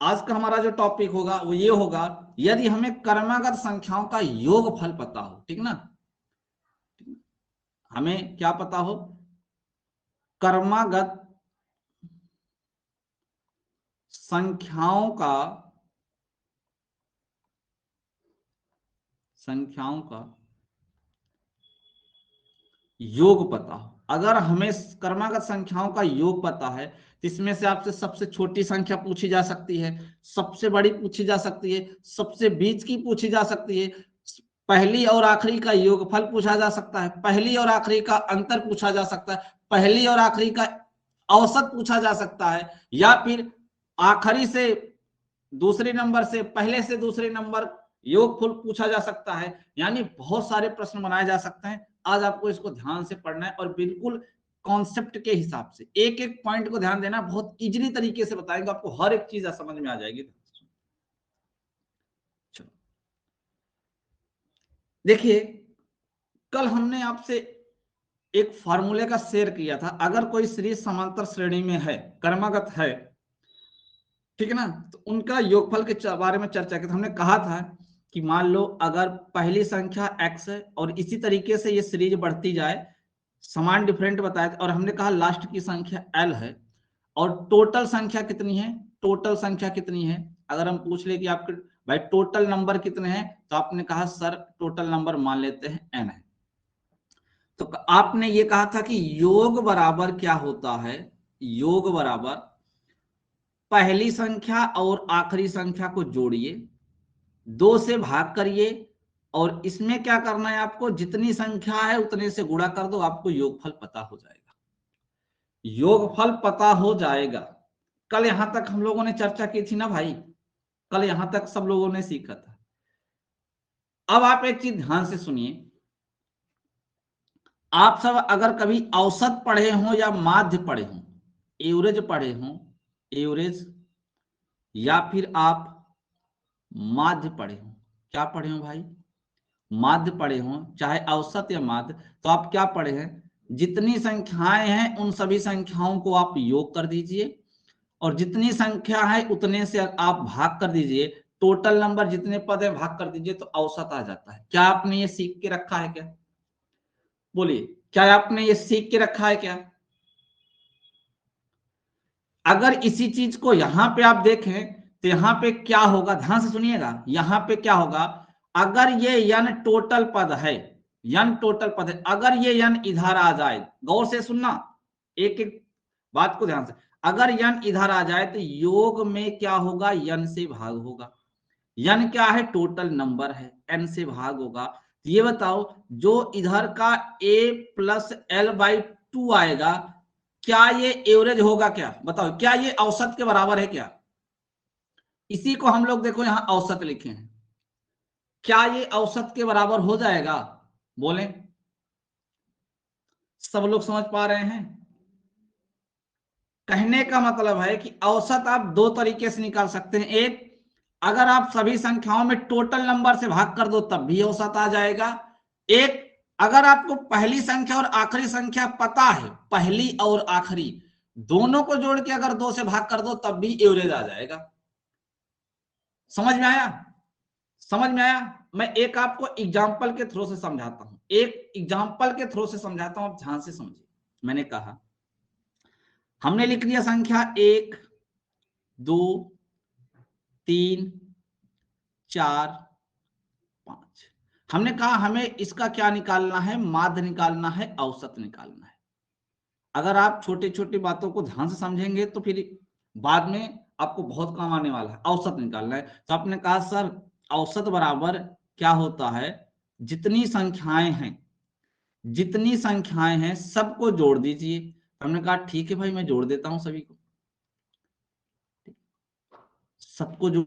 आज का हमारा जो टॉपिक होगा वो ये होगा, यदि हमें क्रमागत संख्याओं का योगफल पता हो, ठीक ना, हमें क्या पता हो, क्रमागत संख्याओं का योग पता हो। अगर हमें क्रमागत संख्याओं का योग पता है तो इसमें से आपसे सबसे छोटी संख्या पूछी जा सकती है, सबसे बड़ी पूछी जा सकती है, सबसे बीच की पूछी जा सकती है, पहली और आखिरी का योगफल पूछा जा सकता है, पहली और आखिरी का अंतर पूछा जा सकता है, पहली और आखिरी का औसत पूछा जा सकता है, या फिर आखिरी से दूसरे नंबर से पहले से दूसरे नंबर योगफल पूछा जा सकता है। यानी बहुत सारे प्रश्न बनाए जा सकते हैं। आज आपको इसको ध्यान से पढ़ना है और बिल्कुल कॉन्सेप्ट के हिसाब से एक एक पॉइंट को ध्यान देना, बहुत इजीली तरीके से बताएंगे, आपको हर एक चीज समझ में आ जाएगी। चलो देखिए, कल हमने आपसे एक फार्मूले का शेयर किया था, अगर कोई सीरीज समांतर श्रेणी में है, क्रमागत है, ठीक है ना, तो उनका योगफल के बारे में चर्चा की। हमने कहा था कि मान लो अगर पहली संख्या x है और इसी तरीके से ये सीरीज बढ़ती जाए, समान डिफरेंट बताया था, और हमने कहा लास्ट की संख्या l है और टोटल संख्या कितनी है, टोटल संख्या कितनी है। अगर हम पूछ ले कि आपके भाई टोटल नंबर कितने हैं, तो आपने कहा सर टोटल नंबर मान लेते हैं n है। तो आपने ये कहा था कि योग बराबर क्या होता है, योग बराबर पहली संख्या और आखिरी संख्या को जोड़िए, 2 से भाग करिए, और इसमें क्या करना है आपको, जितनी संख्या है उतने से गुणा कर दो, आपको योगफल पता हो जाएगा, योगफल पता हो जाएगा। कल यहां तक हम लोगों ने चर्चा की थी ना भाई, कल यहां तक सब लोगों ने सीखा था। अब आप एक चीज ध्यान से सुनिए, आप सब अगर कभी औसत पढ़े हो या माध्य पढ़े हो, एवरेज पढ़े हो, एवरेज, या फिर आप माध्य पढ़े हो, क्या पढ़े हो भाई, माध्य पढ़े हो, चाहे औसत या माध्य, तो आप क्या पढ़े हैं, जितनी संख्याएं हैं उन सभी संख्याओं को आप योग कर दीजिए, और जितनी संख्या है उतने से आप भाग कर दीजिए, टोटल नंबर जितने पद है भाग कर दीजिए, तो औसत आ जाता है। क्या आपने ये सीख के रखा है क्या, बोलिए, क्या आपने ये सीख के रखा है क्या। अगर इसी चीज को यहां पे आप देखें तो यहां पे क्या होगा, ध्यान से सुनिएगा, यहां पे क्या होगा, अगर ये यन टोटल पद है, यन टोटल पद है, अगर ये यन इधर आ जाए, गौर से सुनना, एक एक बात को ध्यान से, अगर यन इधर आ जाए तो योग में क्या होगा, यन से भाग होगा, यन क्या है, टोटल नंबर है, एन से भाग होगा। ये बताओ, जो इधर का a प्लस एल बाई 2 आएगा, क्या ये एवरेज होगा, क्या बताओ, क्या ये औसत के बराबर है क्या, इसी को हम लोग देखो यहां औसत लिखे हैं, क्या ये औसत के बराबर हो जाएगा, बोले, सब लोग समझ पा रहे हैं। कहने का मतलब है कि औसत आप दो तरीके से निकाल सकते हैं, एक, अगर आप सभी संख्याओं में टोटल नंबर से भाग कर दो तब भी औसत आ जाएगा, एक, अगर आपको पहली संख्या और आखिरी संख्या पता है, पहली और आखिरी दोनों को जोड़ के अगर 2 से भाग कर दो तब भी एवरेज आ जाएगा। समझ में आया, समझ में आया। मैं एक आपको एग्जाम्पल के थ्रू से समझाता हूं, एक एग्जाम्पल के थ्रू से समझाता हूं, आप ध्यान से समझिए। मैंने कहा, हमने लिख लिया संख्या 1 2 3 4 5, हमने कहा हमें इसका क्या निकालना है, माध्य निकालना है, औसत निकालना है। अगर आप छोटी छोटी बातों को ध्यान से समझेंगे तो फिर बाद में आपको बहुत काम आने वाला है। औसत निकालना है, तो आपने कहा सर औसत बराबर क्या होता है, जितनी संख्याएं हैं, जितनी संख्याएं हैं सबको जोड़ दीजिए। हमने कहा ठीक है भाई, मैं जोड़ देता हूं सभी को, सबको जोड़।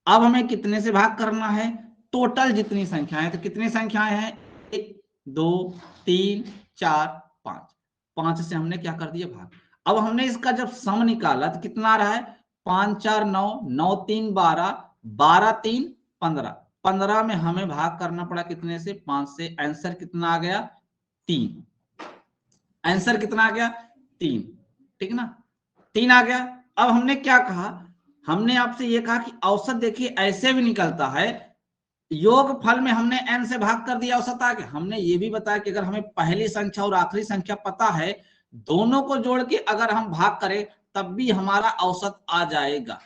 अब हमें कितने से भाग करना है, टोटल जितनी संख्याएं, तो कितनी संख्याएं हैं, 1 2 3 4 5, 5 से हमने क्या कर दिया, भाग। अब हमने इसका जब सम निकाला तो कितना आ रहा है, 5 4 9, 9 3 12, 12 3 15, 15 में हमें भाग करना पड़ा कितने से, 5 से। आंसर कितना आ गया, 3, आंसर कितना आ गया, 3, ठीक ना, 3 आ गया। अब हमने क्या कहा, हमने आपसे ये कहा कि औसत देखिए ऐसे भी निकलता है, योगफल में हमने n से भाग कर दिया, औसत आ गया। हमने ये भी बताया कि अगर हमें पहली संख्या और आखिरी संख्या पता है, दोनों को जोड़ के अगर हम भाग करें तब भी हमारा औसत आ जाएगा,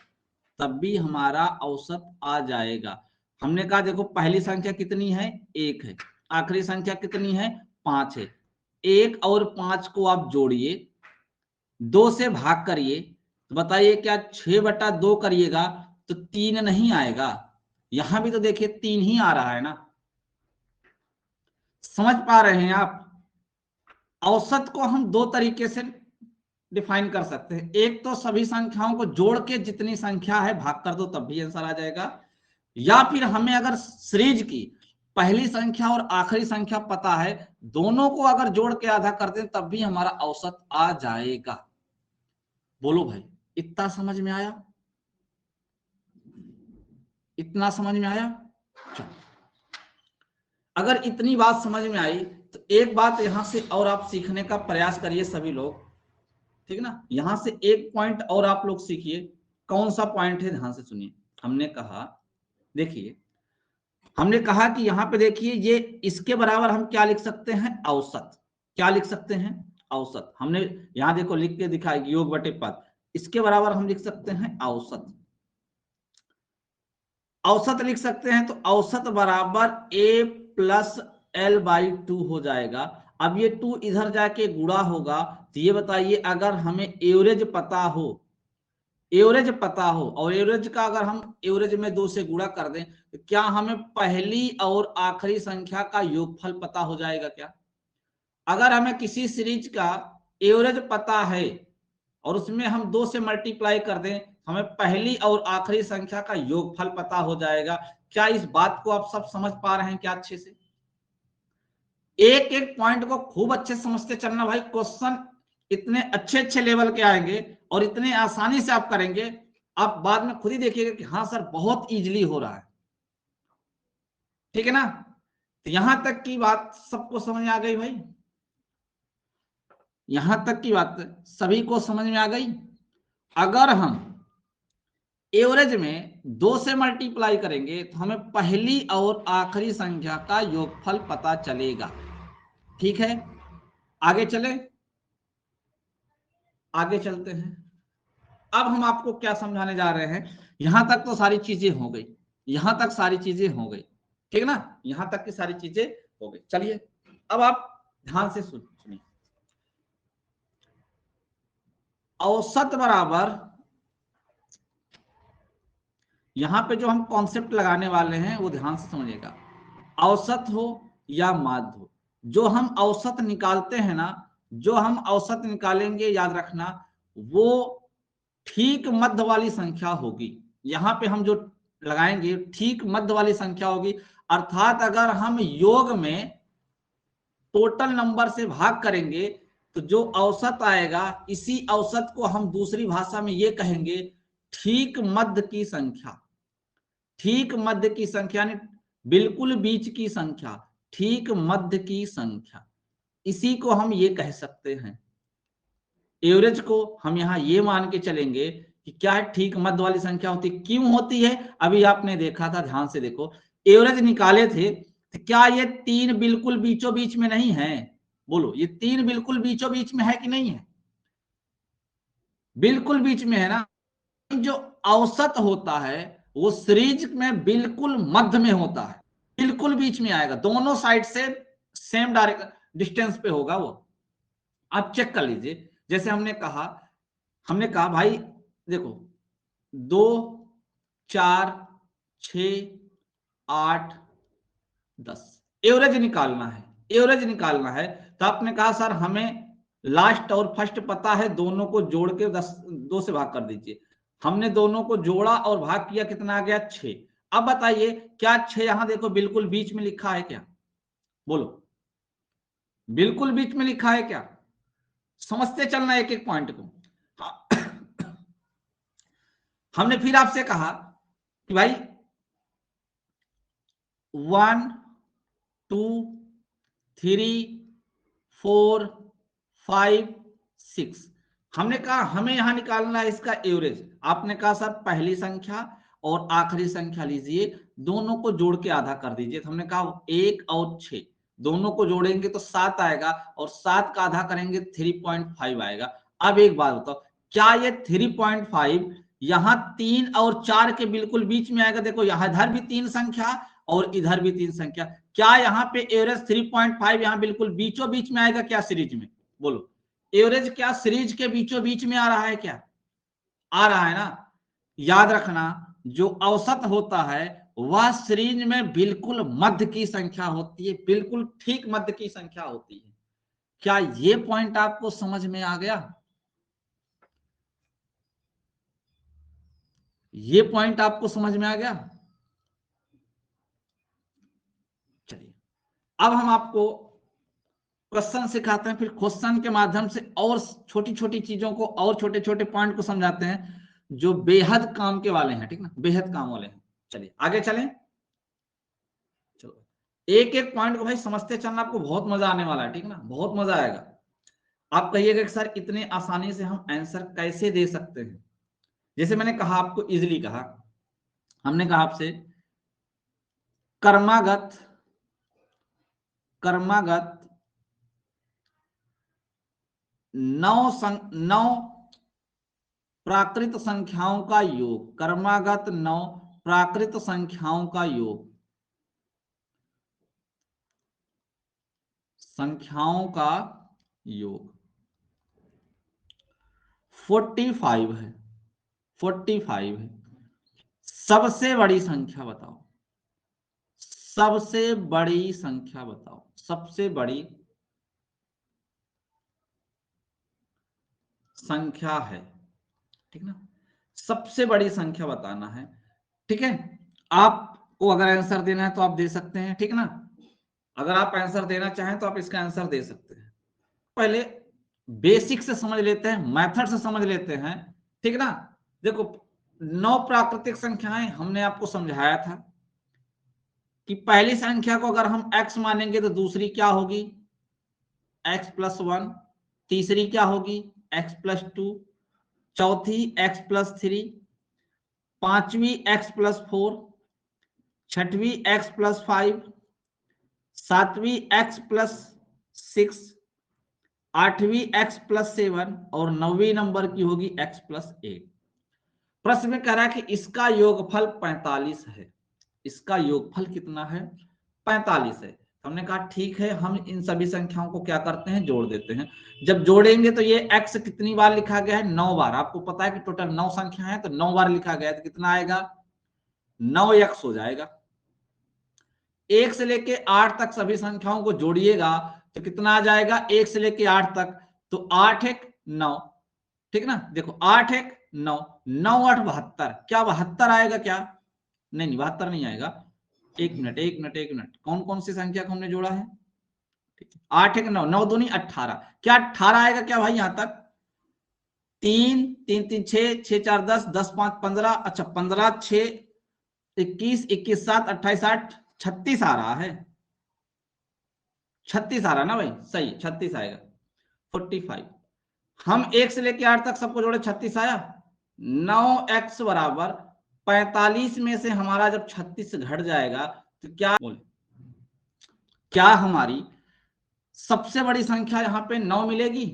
तब भी हमारा औसत आ जाएगा। हमने कहा देखो पहली संख्या कितनी है, 1 है, आखिरी संख्या कितनी है, 5 है। 1 और 5 को आप जोड़िए, 2 से भाग करिए, तो बताइए क्या 6/2 करिएगा तो 3 नहीं आएगा? यहां भी तो देखिए 3 ही आ रहा है ना। समझ पा रहे हैं आप? औसत को हम दो तरीके से डिफाइन कर सकते हैं। एक तो सभी संख्याओं को जोड़ के जितनी संख्या है भाग कर दो तब भी आंसर आ जाएगा, या फिर हमें अगर सीरीज की पहली संख्या और आखिरी संख्या पता है, दोनों को अगर जोड़ के आधा कर दें तब भी हमारा औसत आ जाएगा। बोलो भाई, इतना समझ में आया? इतना समझ में आया? चलो, अगर इतनी बात समझ में आई तो एक बात यहां से और आप सीखने का प्रयास करिए सभी लोग, ठीक ना। यहां से एक पॉइंट और आप लोग सीखिए। कौन सा पॉइंट है, ध्यान से सुनिए। हमने कहा, देखिए हमने कहा कि यहां पे देखिए ये इसके बराबर हम क्या लिख सकते हैं, औसत। क्या लिख सकते हैं, औसत। हमने यहां देखो लिख के दिखाया योग बटे पद, इसके बराबर हम लिख सकते हैं औसत। औसत लिख सकते हैं तो औसत बराबर a प्लस l/2 हो जाएगा। अब ये 2 इधर जाके गुणा होगा, तो ये बताइए अगर हमें एवरेज पता हो, एवरेज पता हो और एवरेज का अगर हम एवरेज में 2 से गुणा कर दें तो क्या हमें पहली और आखिरी संख्या का योगफल पता हो जाएगा क्या? अगर हमें किसी सीरीज का एवरेज पता है और उसमें हम 2 से मल्टीप्लाई कर दें, हमें पहली और आखिरी संख्या का योगफल पता हो जाएगा। क्या इस बात को आप सब समझ पा रहे हैं क्या अच्छे से? एक एक पॉइंट को खूब अच्छे से समझते चलना भाई। क्वेश्चन इतने अच्छे अच्छे लेवल के आएंगे और इतने आसानी से आप करेंगे, आप बाद में खुद ही देखिएगा कि हाँ सर बहुत इजीली हो रहा है, ठीक है ना। तो यहां तक की बात सबको समझ में आ गई भाई? यहां तक की बात सभी को समझ में आ गई? अगर हम एवरेज में 2 से मल्टीप्लाई करेंगे तो हमें पहली और आखिरी संख्या का योगफल पता चलेगा, ठीक है। आगे चले, आगे चलते हैं। अब हम आपको क्या समझाने जा रहे हैं, यहां तक तो सारी चीजें हो गई, यहां तक सारी चीजें हो गई, ठीक है ना। यहां तक की सारी चीजें हो गई। चलिए अब आप ध्यान से सुनिए। औसत बराबर, यहां पे जो हम कॉन्सेप्ट लगाने वाले हैं वो ध्यान से समझिएगा। औसत हो या माध्य हो, जो हम औसत निकालते हैं ना, जो हम औसत निकालेंगे याद रखना, वो ठीक मध्य वाली संख्या होगी। यहां पे हम जो लगाएंगे ठीक मध्य वाली संख्या होगी। अर्थात अगर हम योग में टोटल नंबर से भाग करेंगे तो जो औसत आएगा, इसी औसत को हम दूसरी भाषा में ये कहेंगे ठीक मध्य की संख्या। ठीक मध्य की संख्या यानी बिल्कुल बीच की संख्या, ठीक मध्य की संख्या, इसी को हम ये कह सकते हैं। एवरेज को हम यहां ये मान के चलेंगे कि क्या है, ठीक मध्य वाली संख्या होती है। क्यों होती है, अभी आपने देखा था, ध्यान से देखो। एवरेज निकाले थे तो क्या ये 3 बिल्कुल बीचों बीच में नहीं है? बोलो, ये 3 बिल्कुल बीचों बीच में है कि नहीं है? बिल्कुल बीच में है ना। जो औसत होता है वो सीरीज में बिल्कुल मध्य में होता है, बिल्कुल बीच में आएगा, दोनों साइड से सेम डायरेक्ट डिस्टेंस पे होगा वो। आप चेक कर लीजिए। जैसे हमने कहा भाई देखो 2, 4, 6, 8, 10 एवरेज निकालना है, एवरेज निकालना है। तो आपने कहा सर हमें लास्ट और फर्स्ट पता है, दोनों को जोड़ के 2 से भाग कर दीजिए। हमने दोनों को जोड़ा और भाग किया, कितना आ गया, 6। अब बताइए क्या 6 यहां देखो बिल्कुल बीच में लिखा है क्या? बोलो, बिल्कुल बीच में लिखा है क्या? समझते चलना एक एक पॉइंट को। हमने फिर आपसे कहा कि भाई 1, 2, 3, 4, 5, 6, हमने कहा हमें यहां निकालना है इसका एवरेज। आपने कहा सर पहली संख्या और आखिरी संख्या लीजिए, दोनों को जोड़ के आधा कर दीजिए। तो हमने कहा 1 और 6 दोनों को जोड़ेंगे तो 7 आएगा, और 7 का आधा करेंगे 3.5 आएगा। अब एक बात बताओ, क्या ये 3.5 यहां 3 और 4 के बिल्कुल बीच में आएगा? देखो यहां इधर भी 3 संख्या और इधर भी 3 संख्या, क्या यहाँ पे एवरेज 3.5 यहां बिल्कुल बीचों बीच में आएगा क्या सीरीज में? बोलो, एवरेज क्या सीरीज के बीचों बीच में आ रहा है क्या? आ रहा है ना। याद रखना, जो औसत होता है वह सीरीज में बिल्कुल मध्य की संख्या होती है, बिल्कुल ठीक मध्य की संख्या होती है। क्या ये पॉइंट आपको समझ में आ गया? ये पॉइंट आपको समझ में आ गया? चलिए अब हम आपको क्वेश्चन सिखाते हैं, फिर क्वेश्चन के माध्यम से और छोटी छोटी चीजों को और छोटे छोटे पॉइंट को समझाते हैं जो बेहद काम के वाले हैं, ठीक ना, बेहद काम वाले हैं। चलिए आगे चलें। चलो एक एक पॉइंट को भाई समझते चलना, आपको बहुत मजा आने वाला है, ठीक ना, बहुत मजा आएगा। आप कहिएगा कि सर इतने आसानी से हम आंसर कैसे दे सकते हैं? जैसे मैंने कहा आपको इजीली कहा, हमने कहा आपसे कर्मागत कर्मागत 9 प्राकृत संख्याओं का योग, कर्मागत 9 प्राकृत संख्याओं का योग, संख्याओं का योग 45 है, 45 है। सबसे बड़ी संख्या बताओ, सबसे बड़ी संख्या बताओ, सबसे बड़ी संख्या है, ठीक ना, सबसे बड़ी संख्या बताना है। ठीक है, आपको अगर आंसर देना है तो आप दे सकते हैं, ठीक ना, अगर आप आंसर देना चाहें तो आप इसका आंसर दे सकते हैं। पहले बेसिक से समझ लेते हैं, मेथड से समझ लेते हैं, ठीक ना। देखो 9 प्राकृतिक संख्याएं हमने आपको समझाया था कि पहली संख्या को अगर हम x मानेंगे तो दूसरी क्या होगी, x+1, तीसरी क्या होगी x+2, चौथी x+3, पांचवी x+4, छठवीं x+5, सातवीं x+6, आठवीं x+7 और 9वीं नंबर की होगी x+8। प्रश्न में कह रहा है कि इसका योगफल 45 है, इसका योगफल कितना है, 45 है। हमने कहा ठीक है, हम इन सभी संख्याओं को क्या करते हैं, जोड़ देते हैं। जब जोड़ेंगे तो ये x कितनी बार लिखा गया है, 9 बार। आपको पता है कि टोटल 9 संख्या है तो 9 बार लिखा गया है, तो कितना आएगा, 9x हो जाएगा। 1 से लेके 8 तक सभी संख्याओं को जोड़िएगा तो कितना आ जाएगा, 1 से लेके 8 तक, तो 8 1 9, ठीक ना। देखो 8 1 9, 9 8 72, क्या 72 आएगा क्या, नहीं 72 नहीं आएगा। एक मिनट एक मिनट एक मिनट, कौन कौन सी संख्या को हमने जोड़ा है, 8 1 9, 9 दूनी 18, क्या 18 आएगा क्या भाई यहां तक, 3 3 3 6 6 4 10 10 5 15, अच्छा 15 6 21 21 7 28 8 36 आ रहा है, 36 आ रहा ना भाई, सही 36 आएगा, 45। हम 1 से लेके 8 तक सबको जोड़े, 36 आया। 9x बराबर 45 में से हमारा जब 36 घट जाएगा तो क्या बोले, क्या हमारी सबसे बड़ी संख्या यहां पे 9 मिलेगी।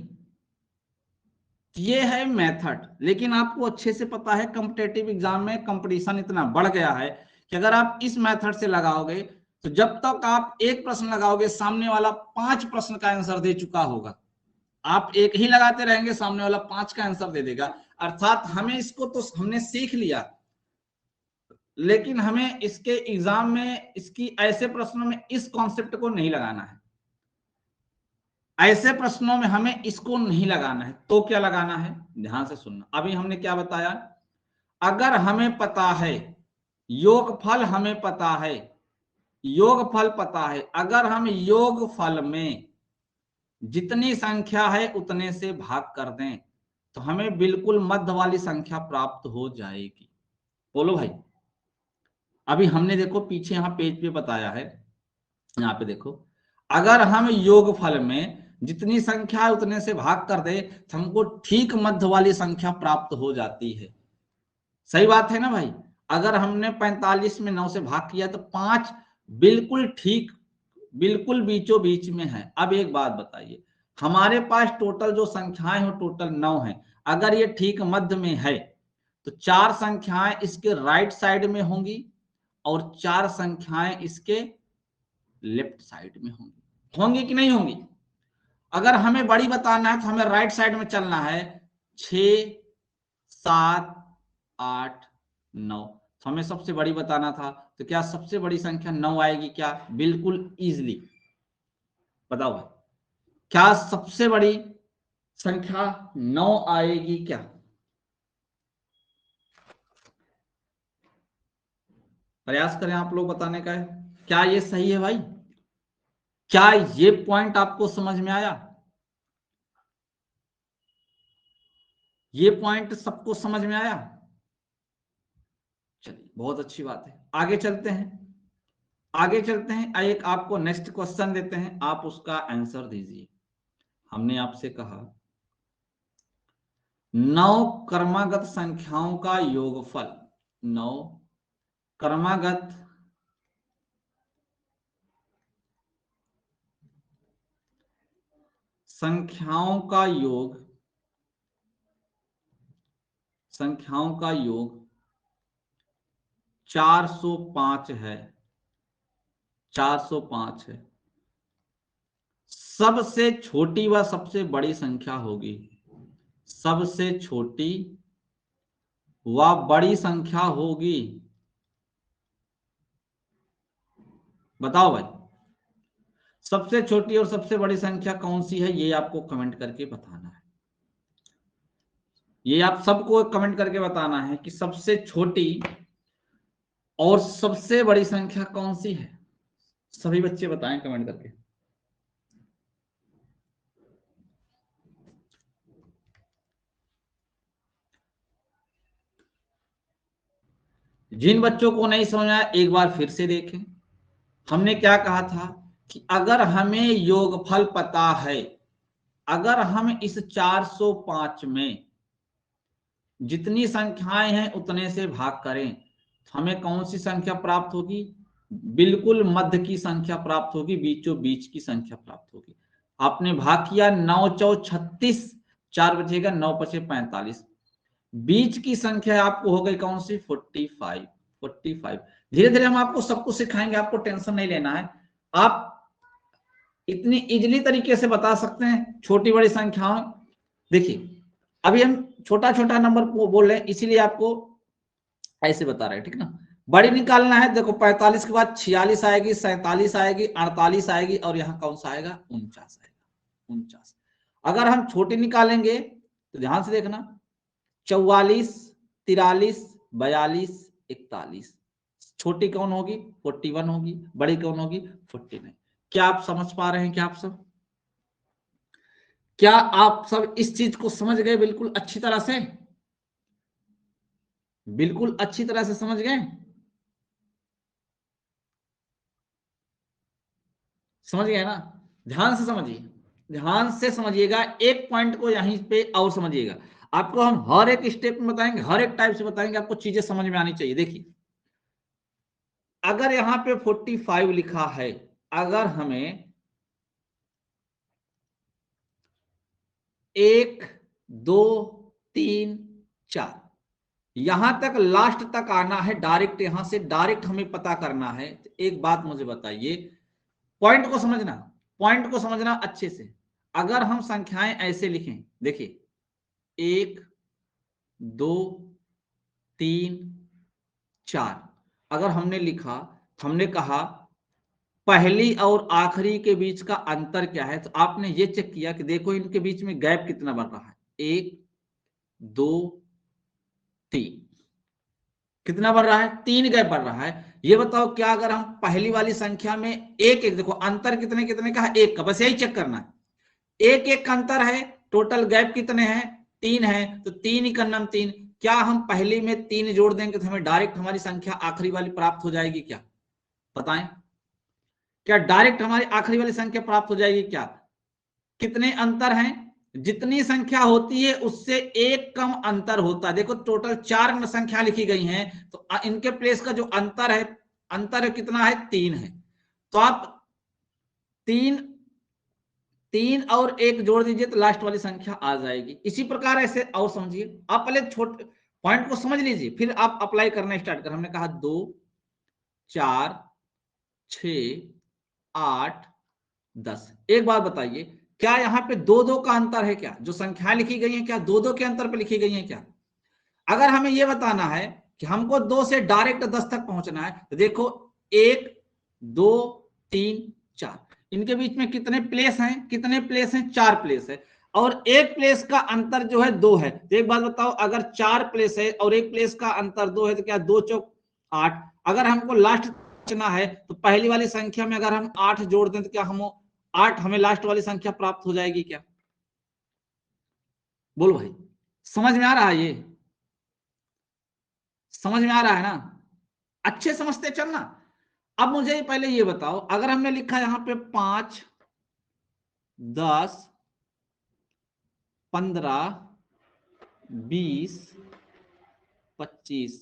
ये है मेथड, लेकिन आपको अच्छे से पता है कॉम्पिटेटिव एग्जाम में कंपटीशन इतना बढ़ गया है कि अगर आप इस मेथड से लगाओगे तो जब तक आप एक प्रश्न लगाओगे सामने वाला 5 प्रश्न का आंसर दे चुका होगा। आप एक ही लगाते रहेंगे, सामने वाला 5 का आंसर दे देगा। अर्थात हमें इसको तो हमने सीख लिया, लेकिन हमें इसके एग्जाम में इसकी ऐसे प्रश्नों में इस कॉन्सेप्ट को नहीं लगाना है, ऐसे प्रश्नों में हमें इसको नहीं लगाना है। तो क्या लगाना है, ध्यान से सुनना। अभी हमने क्या बताया, अगर हमें पता है योगफल, हमें पता है योगफल पता है, अगर हम योगफल में जितनी संख्या है उतने से भाग कर दें तो हमें बिल्कुल मध्य वाली संख्या प्राप्त हो जाएगी। बोलो भाई, अभी हमने देखो पीछे यहां पेज पे बताया है, यहां पे देखो, अगर हम योगफल में जितनी संख्या है उतने से भाग कर दे तो हमको ठीक मध्य वाली संख्या प्राप्त हो जाती है। सही बात है ना भाई। अगर हमने 45 में 9 से भाग किया तो 5 बिल्कुल ठीक, बिल्कुल बीचों बीच में है। अब एक बात बताइए, हमारे पास टोटल जो संख्याएं हो टोटल 9 है, अगर ये ठीक मध्य में है तो 4 संख्याएं इसके राइट साइड में होंगी और 4 संख्याएं इसके लेफ्ट साइड में होंगी। होंगी कि नहीं होंगी? अगर हमें बड़ी बताना है तो हमें राइट साइड में चलना है। 6, 7, 8, 9, तो हमें सबसे बड़ी बताना था, तो क्या सबसे बड़ी संख्या 9 आएगी क्या? बिल्कुल इजीली बताओ भाई, क्या सबसे बड़ी संख्या 9 आएगी क्या? प्रयास करें आप लोग बताने का है। क्या ये सही है भाई? क्या ये पॉइंट आपको समझ में आया? ये पॉइंट सबको समझ में आया? चलिए बहुत अच्छी बात है, आगे चलते हैं। आगे चलते हैं, एक आपको नेक्स्ट क्वेश्चन देते हैं, आप उसका आंसर दीजिए। हमने आपसे कहा 9 क्रमागत संख्याओं का योगफल, 9 क्रमागत संख्याओं का योग, संख्याओं का योग 405 है, 405 है। सबसे छोटी व सबसे बड़ी संख्या होगी, सबसे छोटी व बड़ी संख्या होगी। बताओ भाई, सबसे छोटी और सबसे बड़ी संख्या कौन सी है? ये आपको कमेंट करके बताना है। ये आप सबको कमेंट करके बताना है कि सबसे छोटी और सबसे बड़ी संख्या कौन सी है। सभी बच्चे बताएं कमेंट करके। जिन बच्चों को नहीं समझ आया एक बार फिर से देखें। हमने क्या कहा था कि अगर हमें योगफल पता है, अगर हम इस 405 में जितनी संख्याएं हैं उतने से भाग करें तो हमें कौन सी संख्या प्राप्त होगी? बिल्कुल मध्य की संख्या प्राप्त होगी, बीचों बीच की संख्या प्राप्त होगी। आपने भाग किया 9 चौक 36, 4 बचेगा, 9 पचे 45, बीच की संख्या आपको हो गई कौन सी? 45, 45। धीरे धीरे हम आपको सब कुछ सिखाएंगे, आपको टेंशन नहीं लेना है। आप इतनी इजीली तरीके से बता सकते हैं छोटी बड़ी संख्याएं। देखिए अभी हम छोटा छोटा नंबर बोल रहे हैं इसीलिए आपको ऐसे बता रहे हैं, ठीक ना। बड़ी निकालना है, देखो 45 के बाद 46 आएगी, 47 आएगी, 48 आएगी और यहाँ कौन सा आएगा? 49 आएगा, 49। अगर हम छोटी निकालेंगे तो ध्यान से देखना, 44, 43, 42, 41। छोटी कौन होगी? 41 होगी। बड़ी कौन होगी? 49। क्या आप समझ पा रहे हैं? क्या आप सब, क्या आप सब इस चीज को समझ गए बिल्कुल अच्छी तरह से? बिल्कुल अच्छी तरह से समझ गए? समझ गए ना? ध्यान से समझिए, ध्यान से समझिएगा, एक पॉइंट को यहीं पे और समझिएगा। आपको हम हर एक स्टेप में बताएंगे, हर एक टाइप से बताएंगे, आपको चीजें समझ में आनी चाहिए। देखिए अगर यहां पे 45 लिखा है, अगर हमें 1, 2, 3, 4 यहां तक लास्ट तक आना है, डायरेक्ट यहां से डायरेक्ट हमें पता करना है, तो एक बात मुझे बताइए, पॉइंट को समझना, पॉइंट को समझना अच्छे से। अगर हम संख्याएं ऐसे लिखें, देखिए 1, 2, 3, 4 अगर हमने लिखा, हमने कहा पहली और आखिरी के बीच का अंतर क्या है, तो आपने ये चेक किया कि देखो इनके बीच में गैप कितना बढ़ रहा है, 1, 2, 3, कितना बढ़ रहा है? 3 गैप बढ़ रहा है। ये बताओ क्या अगर हम पहली वाली संख्या में एक एक, देखो अंतर कितने कितने का है? 1 का, बस यही चेक करना है। एक एक का अंतर है, टोटल गैप कितने हैं? 3 है, तो 3 ही का नाम 3। क्या हम पहली में 3 जोड़ देंगे तो हमें डायरेक्ट हमारी संख्या आखिरी वाली प्राप्त हो जाएगी क्या? बताएं, क्या डायरेक्ट हमारी आखिरी वाली संख्या प्राप्त हो जाएगी क्या? कितने अंतर हैं? जितनी संख्या होती है उससे एक कम अंतर होता है। देखो टोटल 4 संख्या लिखी गई हैं, तो इनके प्लेस का जो अंतर है कितना है? 3 है। तो आप 3 और 1 जोड़ दीजिए तो लास्ट वाली संख्या आ जाएगी। इसी प्रकार ऐसे और समझिए, आप पहले छोटे पॉइंट को समझ लीजिए, फिर आप अप्लाई करना स्टार्ट कर। हमने कहा 2, 4, 6, 8, 10। एक बात बताइए, क्या यहाँ पे 2-2 का अंतर है? क्या जो संख्या लिखी गई है क्या 2-2 के अंतर पे लिखी गई है क्या? अगर हमें यह बताना है कि हमको 2 से डायरेक्ट 10 तक पहुंचना है, तो देखो 1, 2, 3, 4, इनके बीच में कितने प्लेस हैं? कितने प्लेस हैं? 4 प्लेस है। और एक प्लेस का अंतर जो है 2 है। तो एक बात बताओ, अगर 4 प्लेस है और एक प्लेस का अंतर 2 है, तो क्या 2 चौक 8? अगर हमको लास्ट पहुंचना है तो पहली वाली संख्या में अगर हम 8 जोड़ दें तो क्या हम 8 हमें लास्ट वाली संख्या प्राप्त हो जाएगी क्या? बोलो भाई, समझ में आ रहा है? ये समझ में आ रहा है ना? अच्छे समझते चलना। अब मुझे पहले ये बताओ, अगर हमने लिखा यहां पे 5, 10, 15, 20, 25,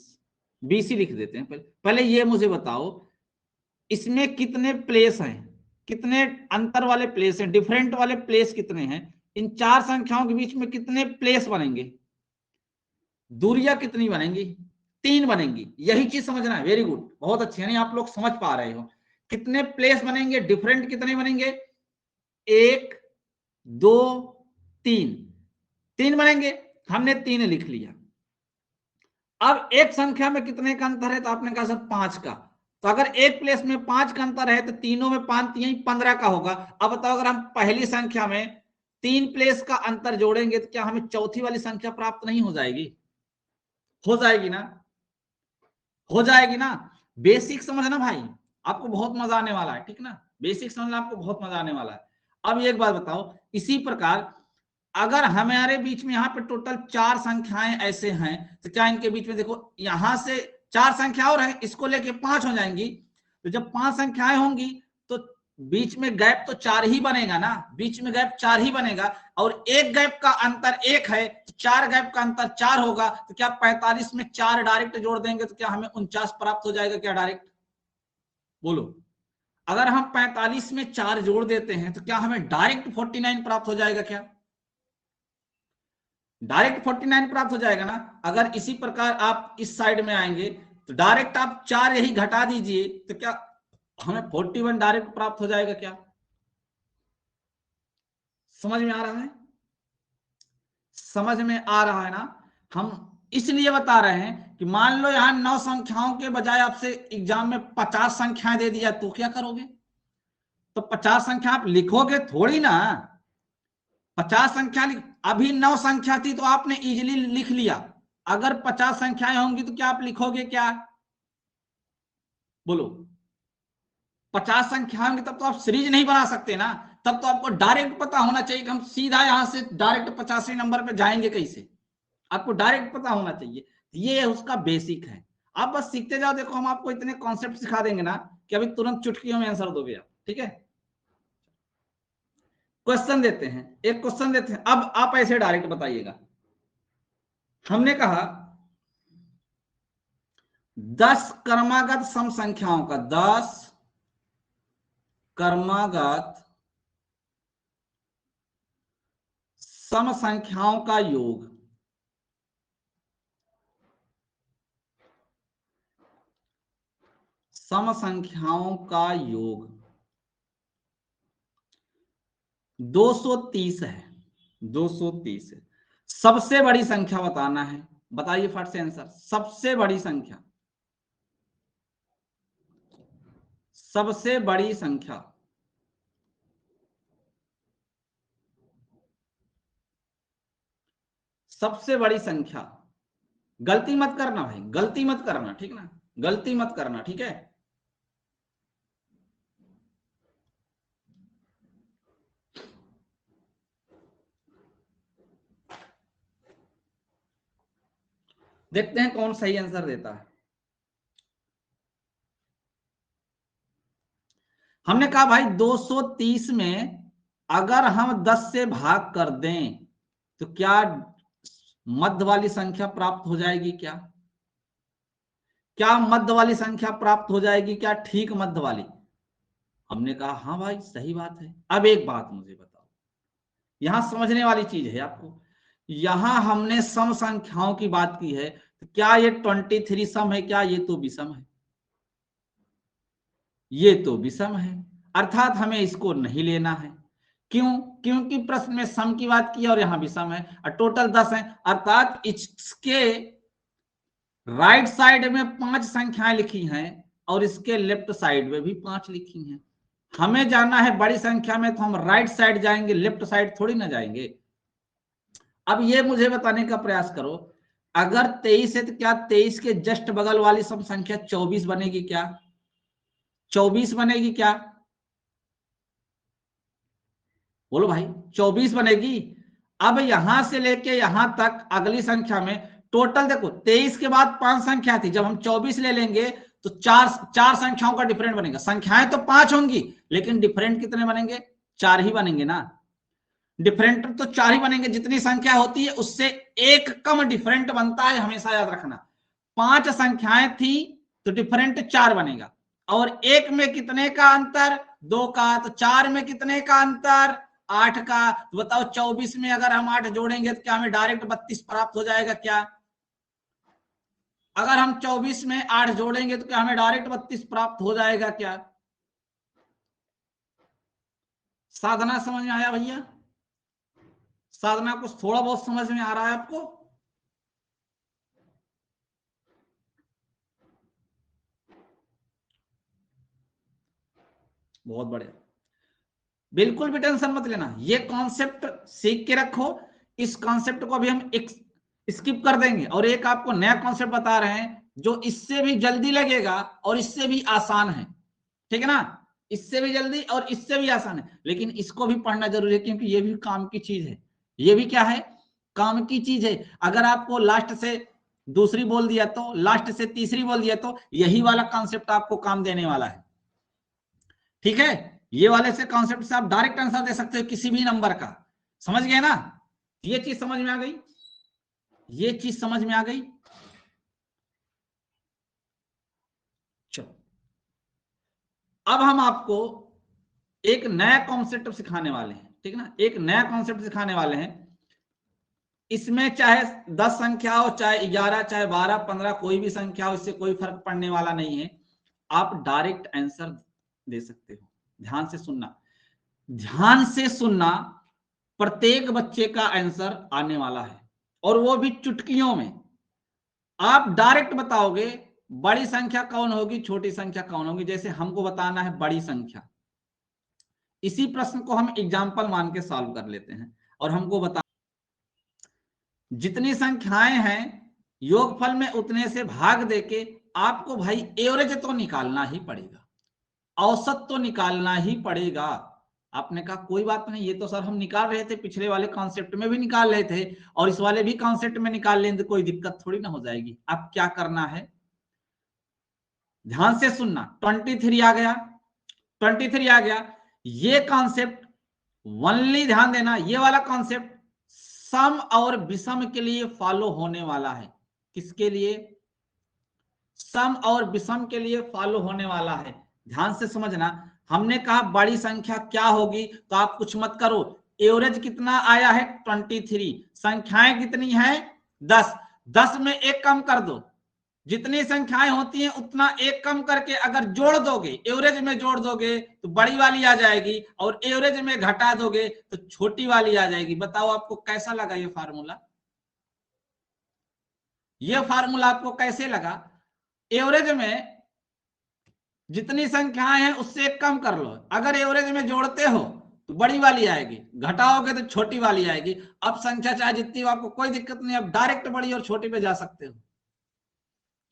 20 ही लिख देते हैं। पहले ये मुझे बताओ, इसमें कितने प्लेस हैं? कितने अंतर वाले प्लेस हैं? डिफरेंट वाले प्लेस कितने हैं? इन 4 संख्याओं के बीच में कितने प्लेस बनेंगे? दूरियां कितनी बनेंगी? 3 बनेंगी। यही चीज समझना है। वेरी गुड, बहुत अच्छी, यानी आप लोग समझ पा रहे हो। कितने प्लेस बनेंगे? डिफरेंट कितने बनेंगे? 1, 2, 3, 3 बनेंगे। हमने 3 लिख लिया। अब एक संख्या में कितने का अंतर है? तो आपने कहा सर 5 का। तो अगर एक प्लेस में 5 का अंतर है तो तीनों में 5 यही 15 का होगा। अब बताओ, अगर हम पहली संख्या में 3 प्लेस का अंतर जोड़ेंगे तो क्या हमें चौथी वाली संख्या प्राप्त नहीं हो जाएगी? हो जाएगी ना? हो जाएगी ना? बेसिक समझना भाई, आपको बहुत मजा आने वाला है। ठीक ना? बेसिक समझना, आपको बहुत मजा आने वाला है। अब एक बात बताओ, इसी प्रकार अगर हमारे बीच में यहाँ पे टोटल 4 संख्याएं ऐसे हैं, तो क्या इनके बीच में देखो यहां से 4 संख्या और है, इसको लेके 5 हो जाएंगी। तो जब 5 संख्याएं होंगी तो बीच में गैप तो 4 ही बनेगा ना? बीच में गैप 4 ही बनेगा, और एक गैप का अंतर 1 है, तो 4 गैप का अंतर 4 होगा। तो क्या 45 में 4 डायरेक्ट जोड़ देंगे तो क्या हमें 49 प्राप्त हो जाएगा क्या डायरेक्ट? बोलो, अगर हम 45 में 4 जोड़ देते हैं तो क्या हमें डायरेक्ट 49 प्राप्त हो जाएगा क्या? डायरेक्ट 49 प्राप्त हो जाएगा ना? अगर इसी प्रकार आप इस साइड में आएंगे तो डायरेक्ट आप 4 यही घटा दीजिए, तो क्या हमें 41 डायरेक्ट प्राप्त हो जाएगा क्या? समझ में आ रहा है? समझ में आ रहा है ना? हम इसलिए बता रहे हैं कि मान लो यहां 9 संख्याओं के बजाय आपसे एग्जाम में 50 संख्याएं दे दिया, तो क्या करोगे? तो 50 संख्या आप लिखोगे थोड़ी ना। 50 संख्या अभी 9 संख्या थी तो आपने इजीली लिख लिया। अगर 50 संख्याएं होंगी तो क्या आप लिखोगे क्या? बोलो, 50 संख्या होंगी तब तो आप सीरीज नहीं बना सकते ना। तब तो आपको डायरेक्ट पता होना चाहिए कि हम सीधा यहां से डायरेक्ट 85 नंबर पे जाएंगे कैसे। आपको डायरेक्ट पता होना चाहिए। ये उसका बेसिक है। आप बस सीखते जाओ। देखो हम आपको इतने कॉन्सेप्ट सिखा देंगे ना कि अभी तुरंत चुटकियों में आंसर दोगे आप। ठीक है? क्वेश्चन देते हैं, एक क्वेश्चन देते हैं। अब आप ऐसे डायरेक्ट बताइएगा। हमने कहा 10 क्रमागत सम संख्याओं का, 10 क्रमागत सम संख्याओं का योग सम संख्याओं का योग 230 है। 230 है। सबसे बड़ी संख्या बताना है। बताइए फट से आंसर। सबसे बड़ी संख्या, सबसे बड़ी संख्या, सबसे बड़ी संख्या। गलती मत करना भाई, गलती मत करना। ठीक ना? गलती मत करना। ठीक है? देखते हैं कौन सही आंसर देता है। हमने कहा भाई 230 में अगर हम 10 से भाग कर दें तो क्या मध्य वाली संख्या प्राप्त हो जाएगी? क्या मध्य वाली संख्या प्राप्त हो जाएगी? क्या ठीक मध्य वाली? हमने कहा हाँ भाई सही बात है। अब एक बात मुझे बताओ, यहां समझने वाली चीज है आपको। यहां हमने सम संख्याओं की बात की है, तो क्या ये 23 सम है? क्या ये तो विषम है? ये तो विषम है, अर्थात हमें इसको नहीं लेना है। क्यों? क्योंकि प्रश्न में सम की बात की और यहां विषम है और टोटल 10 है, अर्थात इसके राइट साइड में 5 संख्याएं लिखी हैं और इसके लेफ्ट साइड में भी 5 लिखी हैं। हमें जाना है बड़ी संख्या में, तो हम राइट साइड जाएंगे, लेफ्ट साइड थोड़ी ना जाएंगे। अब ये मुझे बताने का प्रयास करो, अगर 23 है तो क्या 23 के जस्ट बगल वाली सम संख्या 24 बनेगी? क्या 24 बनेगी? क्या बोलो भाई, 24 बनेगी। अब यहां से लेके यहां तक अगली संख्या में टोटल देखो, 23 के बाद 5 संख्या थी, जब हम 24 ले लेंगे तो चार संख्याओं का डिफरेंट बनेगा। संख्याएं तो 5 होंगी लेकिन डिफरेंट कितने बनेंगे? 4 ही बनेंगे ना। डिफरेंट तो 4 ही बनेंगे, जितनी संख्या होती है उससे एक कम डिफरेंट बनता है, हमेशा याद रखना। 5 संख्याएं थी तो डिफरेंट 4 बनेगा, और एक में कितने का अंतर? 2 का। तो 4 में कितने का अंतर? 8 का। तो बताओ 24 में अगर हम 8 जोड़ेंगे तो क्या हमें डायरेक्ट 32 प्राप्त हो जाएगा? क्या अगर हम 24 में 8 जोड़ेंगे तो क्या हमें डायरेक्ट 32 प्राप्त हो जाएगा? क्या साधना समझ में आया भैया? साधना कुछ थोड़ा बहुत समझ में आ रहा है आपको? बहुत बढ़िया, बिल्कुल भी टेंशन मत लेना, ये कॉन्सेप्ट सीख के रखो। इस कॉन्सेप्ट को अभी हम स्किप कर देंगे और एक आपको नया कॉन्सेप्ट बता रहे हैं जो इससे भी जल्दी लगेगा और इससे भी आसान है। ठीक है ना? इससे भी जल्दी और इससे भी आसान है, लेकिन इसको भी पढ़ना जरूरी है क्योंकि ये भी काम की चीज है। ये भी क्या है? काम की चीज है। अगर आपको लास्ट से दूसरी बोल दिया तो, लास्ट से तीसरी बोल दिया तो, यही वाला कॉन्सेप्ट आपको काम देने वाला है। ठीक है? ये वाले से कॉन्सेप्ट से आप डायरेक्ट आंसर दे सकते हो किसी भी नंबर का। समझ गए ना? ये चीज समझ में आ गई? ये चीज समझ में आ गई? चलो, अब हम आपको एक नया कॉन्सेप्ट सिखाने वाले हैं। ठीक है ना? एक नया कॉन्सेप्ट सिखाने वाले हैं। इसमें चाहे 10 संख्या हो, चाहे 11, चाहे 12, 15, कोई भी संख्या हो, इससे कोई फर्क पड़ने वाला नहीं है। आप डायरेक्ट आंसर दे सकते हो। ध्यान से सुनना, ध्यान से सुनना। प्रत्येक बच्चे का आंसर आने वाला है और वो भी चुटकियों में। आप डायरेक्ट बताओगे बड़ी संख्या कौन होगी, छोटी संख्या कौन होगी। जैसे हमको बताना है बड़ी संख्या, इसी प्रश्न को हम एग्जाम्पल मान के सॉल्व कर लेते हैं और हमको बता, जितनी संख्याएं हैं योगफल में उतने से भाग देके आपको भाई एवरेज तो निकालना ही पड़ेगा, औसत तो निकालना ही पड़ेगा। आपने कहा कोई बात नहीं, ये तो सर हम निकाल रहे थे, पिछले वाले कॉन्सेप्ट में भी निकाल रहे थे और इस वाले भी कॉन्सेप्ट में निकाल लें तो कोई दिक्कत थोड़ी ना हो जाएगी। अब क्या करना है, ध्यान से सुनना। 23 आ गया, 23 आ गया। ये कॉन्सेप्ट वनली ध्यान देना, ये वाला कॉन्सेप्ट सम और विषम के लिए फॉलो होने वाला है। किसके लिए? सम और विषम के लिए फॉलो होने वाला है। ध्यान से समझना। हमने कहा बड़ी संख्या क्या होगी, तो आप कुछ मत करो, एवरेज कितना आया है 23, संख्याएं कितनी है 10, 10 में एक कम कर दो। जितनी संख्याएं होती हैं उतना एक कम करके अगर जोड़ दोगे, एवरेज में जोड़ दोगे तो बड़ी वाली आ जाएगी और एवरेज में घटा दोगे तो छोटी वाली आ जाएगी। बताओ आपको कैसा लगा ये फार्मूला? ये फार्मूला आपको कैसे लगा? एवरेज में जितनी संख्याएं हैं उससे एक कम कर लो, अगर एवरेज में जोड़ते हो तो बड़ी वाली आएगी, घटाओगे तो छोटी वाली आएगी। अब संख्या चाहे जितनी हो आपको कोई दिक्कत नहीं, अब डायरेक्ट बड़ी और छोटी पे जा सकते हो।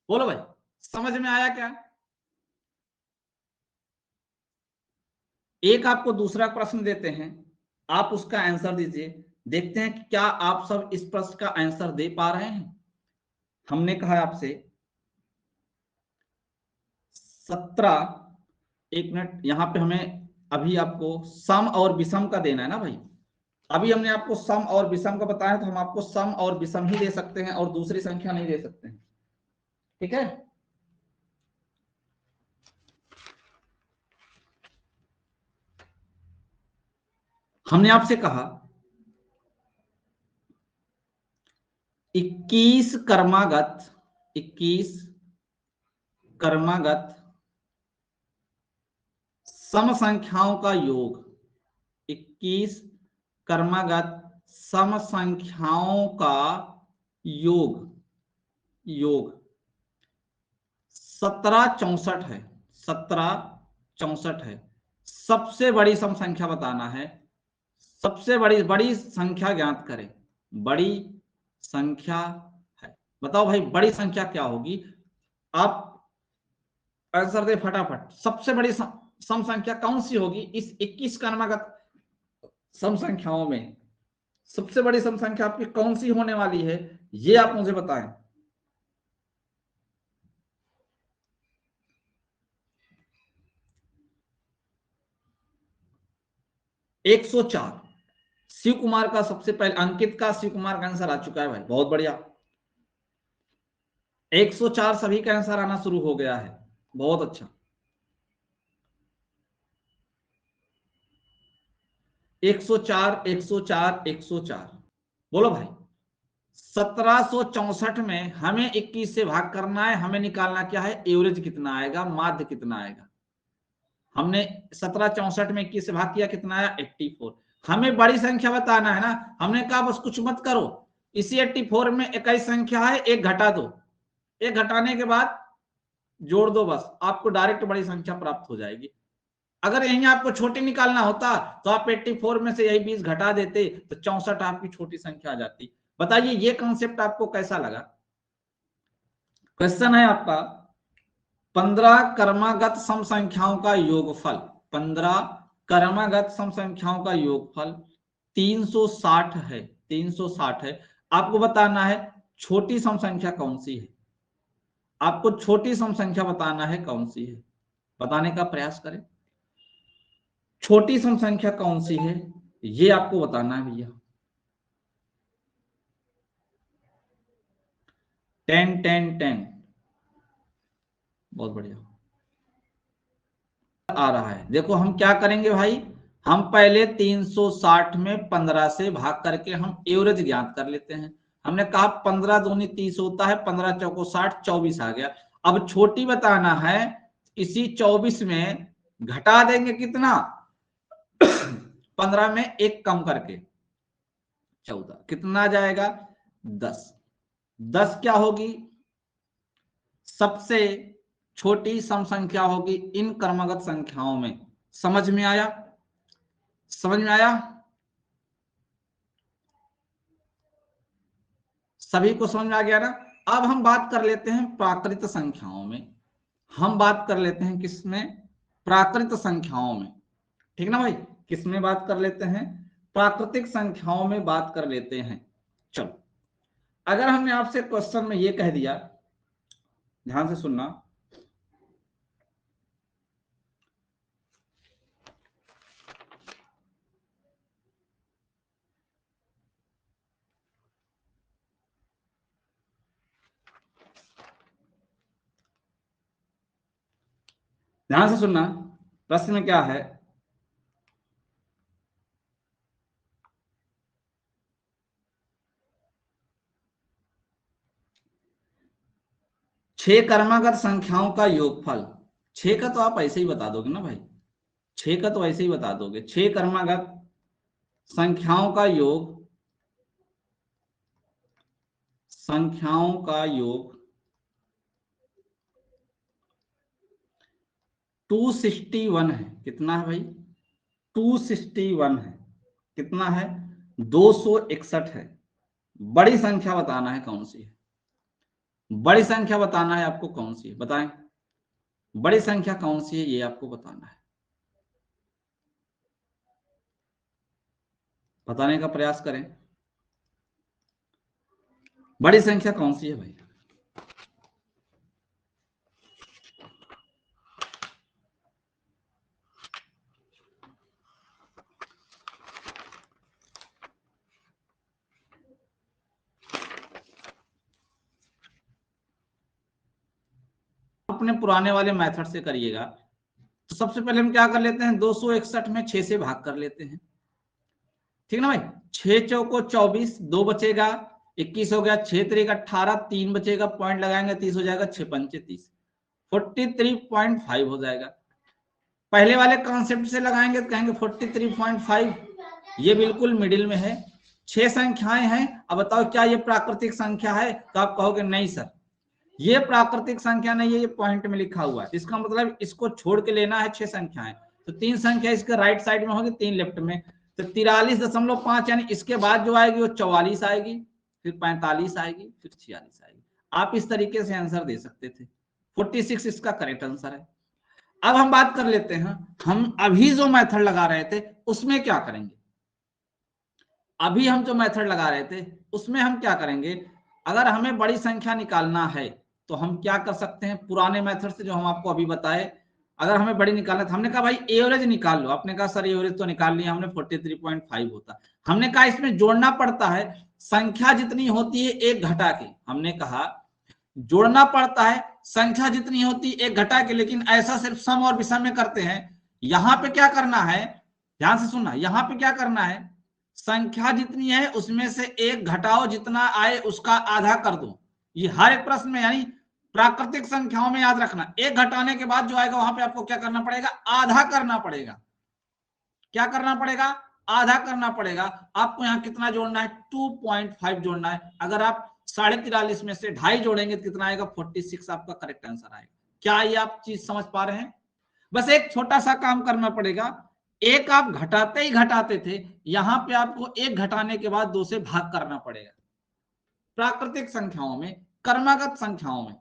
बोलो भाई, समझ में आया क्या? एक आपको दूसरा प्रश्न देते हैं, आप उसका आंसर दीजिए। देखते हैं कि क्या आप सब इस प्रश्न का आंसर दे पा रहे हैं। हमने कहा आपसे 17, एक मिनट, यहां पे हमें अभी आपको सम और विषम का देना है ना भाई। अभी हमने आपको सम और विषम का बताया, तो हम आपको सम और विषम ही दे सकते हैं और दूसरी संख्या नहीं दे सकते हैं, ठीक है। हमने आपसे कहा 21 कर्मागत सम संख्याओं का योग, 21 कर्मागत सम संख्याओं का योग 1764 है, 1764 है। सबसे बड़ी सम संख्या बताना है, सबसे बड़ी संख्या ज्ञात करें, बड़ी संख्या है। बताओ भाई बड़ी संख्या क्या होगी, आप आंसर दे फटाफट। सबसे बड़ी सम संख्या कौन सी होगी इस 21 कर्मागत सम संख्याओं में? सबसे बड़ी सम संख्या आपकी कौन सी होने वाली है, ये आप मुझे बताएं। 104। शिव कुमार का सबसे पहले, अंकित का शिव कुमार का आंसर आ चुका है भाई, बहुत बढ़िया। 104 सभी का आंसर आना शुरू हो गया है, बहुत अच्छा। 104 104 104, बोलो भाई। 1764 में हमें 21 से भाग करना है, हमें निकालना क्या है, एवरेज कितना आएगा, माध्य कितना आएगा। हमने 1764 में 21 से भाग किया, कितना आया 84। हमें बड़ी संख्या बताना है ना, हमने कहा बस कुछ मत करो, इसी 84 में 21 संख्या है, एक घटा दो, एक घटाने के बाद जोड़ दो, बस आपको डायरेक्ट बड़ी संख्या प्राप्त हो जाएगी। अगर यही आपको छोटी निकालना होता तो आप 84 में से यही 20 घटा देते तो 64 आपकी छोटी संख्या आ जाती। बताइए ये कॉन्सेप्ट आपको कैसा लगा। क्वेश्चन है आपका 15 कर्मागत सम संख्याओं का योगफल, 15 कर्मागत सम संख्याओं का योगफल 360 है, 360 है। आपको बताना है छोटी सम संख्या कौन सी है, आपको छोटी सम संख्या बताना है कौन सी है, बताने का प्रयास करें। छोटी सम संख्या कौन सी है ये आपको बताना है भैया। 10 10 10, बहुत बढ़िया आ रहा है। देखो हम क्या करेंगे भाई, हम पहले 360 में 15 से भाग करके हम एवरेज ज्ञात कर लेते हैं। हमने कहा 15 दूनी 30 होता है, 15 चौको 60, 24 आ गया। अब छोटी बताना है, इसी 24 में घटा देंगे कितना 15 में एक कम करके 14, कितना आ जाएगा 10। 10 क्या होगी, सबसे छोटी सम संख्या होगी इन क्रमगत संख्याओं में। समझ में आया, समझ में आया, सभी को समझ में आ गया ना। अब हम बात कर लेते हैं प्राकृत संख्याओं में, हम बात कर लेते हैं किसमें, प्राकृत संख्याओं में, ठीक ना भाई। किसमें बात कर लेते हैं, प्राकृतिक संख्याओं में बात कर लेते हैं। चलो अगर हमने आपसे क्वेश्चन में ये कह दिया, ध्यान से सुनना, ध्यान से सुनना, प्रश्न में क्या है, छह क्रमागत संख्याओं का योगफल। छह का तो आप ऐसे ही बता दोगे ना भाई, छह का तो ऐसे ही बता दोगे, छह क्रमागत संख्याओं का योग, संख्याओं का योग 261 है। कितना है भाई, 261 है। कितना है, 261 है। बड़ी संख्या बताना है कौन सी है, बड़ी संख्या बताना है आपको कौन सी है, बताएं बड़ी संख्या कौन सी है, ये आपको बताना है, बताने का प्रयास करें। बड़ी संख्या कौन सी है भाई, अपने पुराने वाले मेथड से करिएगा तो सबसे पहले हम क्या कर लेते हैं, 261 में 6 से भाग कर लेते हैं, ठीक ना भाई। 6 चौको 24, 2 बचेगा, 21 हो गया, 6 3 18, 3 बचेगा, पॉइंट लगाएंगे 30 हो जाएगा, 6 पंचे 30, 43.5 हो जाएगा। पहले वाले कॉन्सेप्ट से लगाएंगे तो कहेंगे 43.5, ये बिल्कुल मिडिल में है। 6 संख्याएं हैं, अब बताओ क्या ये प्राकृतिक संख्या है, तो आप कहोगे नहीं सर ये प्राकृतिक संख्या नहीं है, ये पॉइंट में लिखा हुआ है, इसका मतलब इसको छोड़ के लेना है 6 संख्याएं, तो 3 संख्या इसके राइट साइड में होगी, 3 लेफ्ट में, तो 43.5 यानी इसके बाद जो आएगी वो 44 आएगी, फिर 45 आएगी, फिर 46 आएगी। आप इस तरीके से आंसर दे सकते थे, 46 इसका करेक्ट आंसर है। अब हम बात कर लेते हैं, हम अभी जो मेथड लगा रहे थे उसमें क्या करेंगे। अभी हम जो मेथड लगा रहे थे उसमें हम क्या करेंगे, अगर हमें बड़ी संख्या निकालना है तो हम क्या कर सकते हैं, पुराने मेथड से जो हम आपको अभी बताए, अगर हमें बड़ी निकालना था, हमने कहा भाई एवरेज निकाल लो, आपने कहा सर एवरेज तो निकाल लिया हमने 43.5 होता, हमने कहा इसमें जोड़ना पड़ता है, संख्या जितनी होती है एक घटा के, हमने कहा जोड़ना पड़ता है संख्या जितनी होती एक घटा के, लेकिन ऐसा सिर्फ सम और विषम में करते हैं। यहां पे क्या करना है, ध्यान से सुनना, यहां पे क्या करना है, संख्या जितनी है उसमें से एक घटाओ, जितना आए उसका आधा कर दो, ये हर एक प्रश्न में, यानी प्राकृतिक संख्याओं में याद रखना, एक घटाने के बाद जो आएगा वहां पे आपको क्या करना पड़ेगा, आधा करना पड़ेगा। क्या करना पड़ेगा, आधा करना पड़ेगा। आपको यहाँ कितना जोड़ना है, 2.5 जोड़ना है। अगर आप 43.5 में से 2.5 जोड़ेंगे तो कितना आएगा, 46 आपका करेक्ट आंसर आएगा। क्या ये आप चीज समझ पा रहे हैं। बस एक छोटा सा काम करना पड़ेगा, एक आप घटाते ही घटाते थे, यहां पे आपको एक घटाने के बाद 2 से भाग करना पड़ेगा। प्राकृतिक संख्याओं में, कर्मागत संख्याओं में,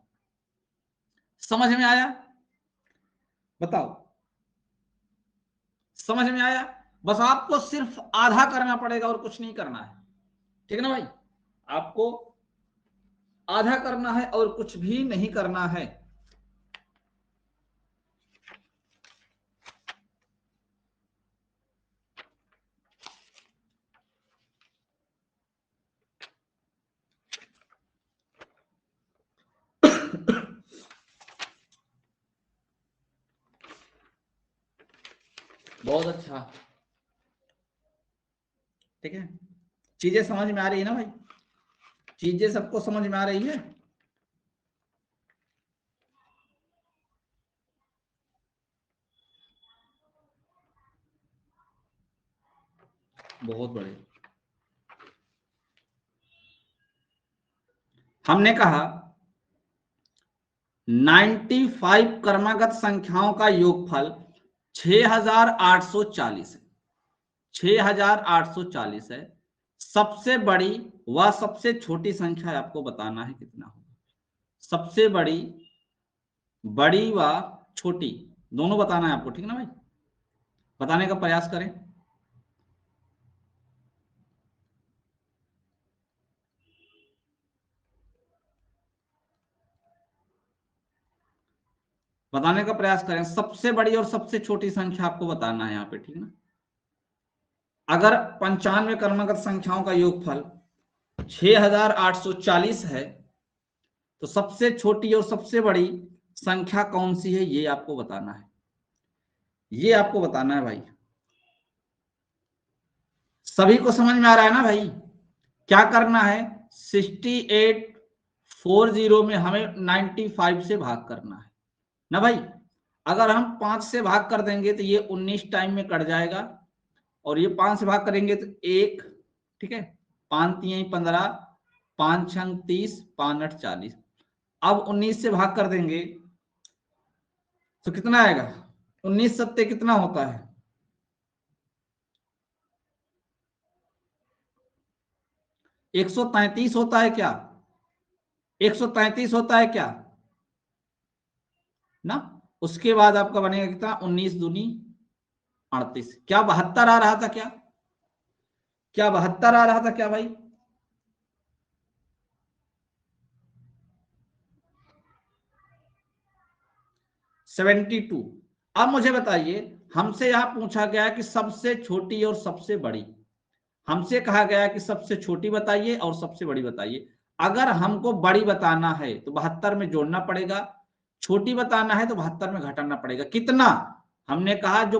समझ में आया, बताओ समझ में आया। बस आपको सिर्फ आधा करना पड़ेगा और कुछ नहीं करना है, ठीक है ना भाई, आपको आधा करना है और कुछ भी नहीं करना है। बहुत अच्छा, ठीक है, चीजें समझ में आ रही है ना भाई, चीजें सबको समझ में आ रही है। बहुत बड़े, हमने कहा 95 क्रमागत संख्याओं का योगफल 6840 है, 6840 है। सबसे बड़ी व सबसे छोटी संख्या आपको बताना है कितना होगा, सबसे बड़ी, बड़ी व छोटी दोनों बताना है आपको, ठीक है ना भाई, बताने का प्रयास करें। बताने का प्रयास करें, सबसे बड़ी और सबसे छोटी संख्या आपको बताना है यहाँ पे, ठीक है ना। अगर 95 क्रमागत संख्याओं का योगफल 6840 है तो सबसे छोटी और सबसे बड़ी संख्या कौन सी है, ये आपको बताना है, ये आपको बताना है भाई। सभी को समझ में आ रहा है ना भाई। क्या करना है, 6840 में हमें 95 से भाग करना है ना भाई। अगर हम 5 से भाग कर देंगे तो ये 19 टाइम में कट जाएगा, और ये 5 से भाग करेंगे तो 1, ठीक है, 5 3 15, 5 6 30, 5 8 40। अब 19 से भाग कर देंगे तो कितना आएगा, 19 सत्ते कितना होता है, 133 होता है क्या, 133 होता है क्या ना। उसके बाद आपका बनेगा कितना, 19 दूनी 38, क्या 72 आ रहा था, क्या क्या 72 आ रहा था क्या भाई। 72। अब मुझे बताइए, हमसे यहां पूछा गया कि सबसे छोटी और सबसे बड़ी, हमसे कहा गया कि सबसे छोटी बताइए और सबसे बड़ी बताइए। अगर हमको बड़ी बताना है तो 72 में जोड़ना पड़ेगा, छोटी बताना है तो 72 में घटाना पड़ेगा। कितना? हमने कहा जो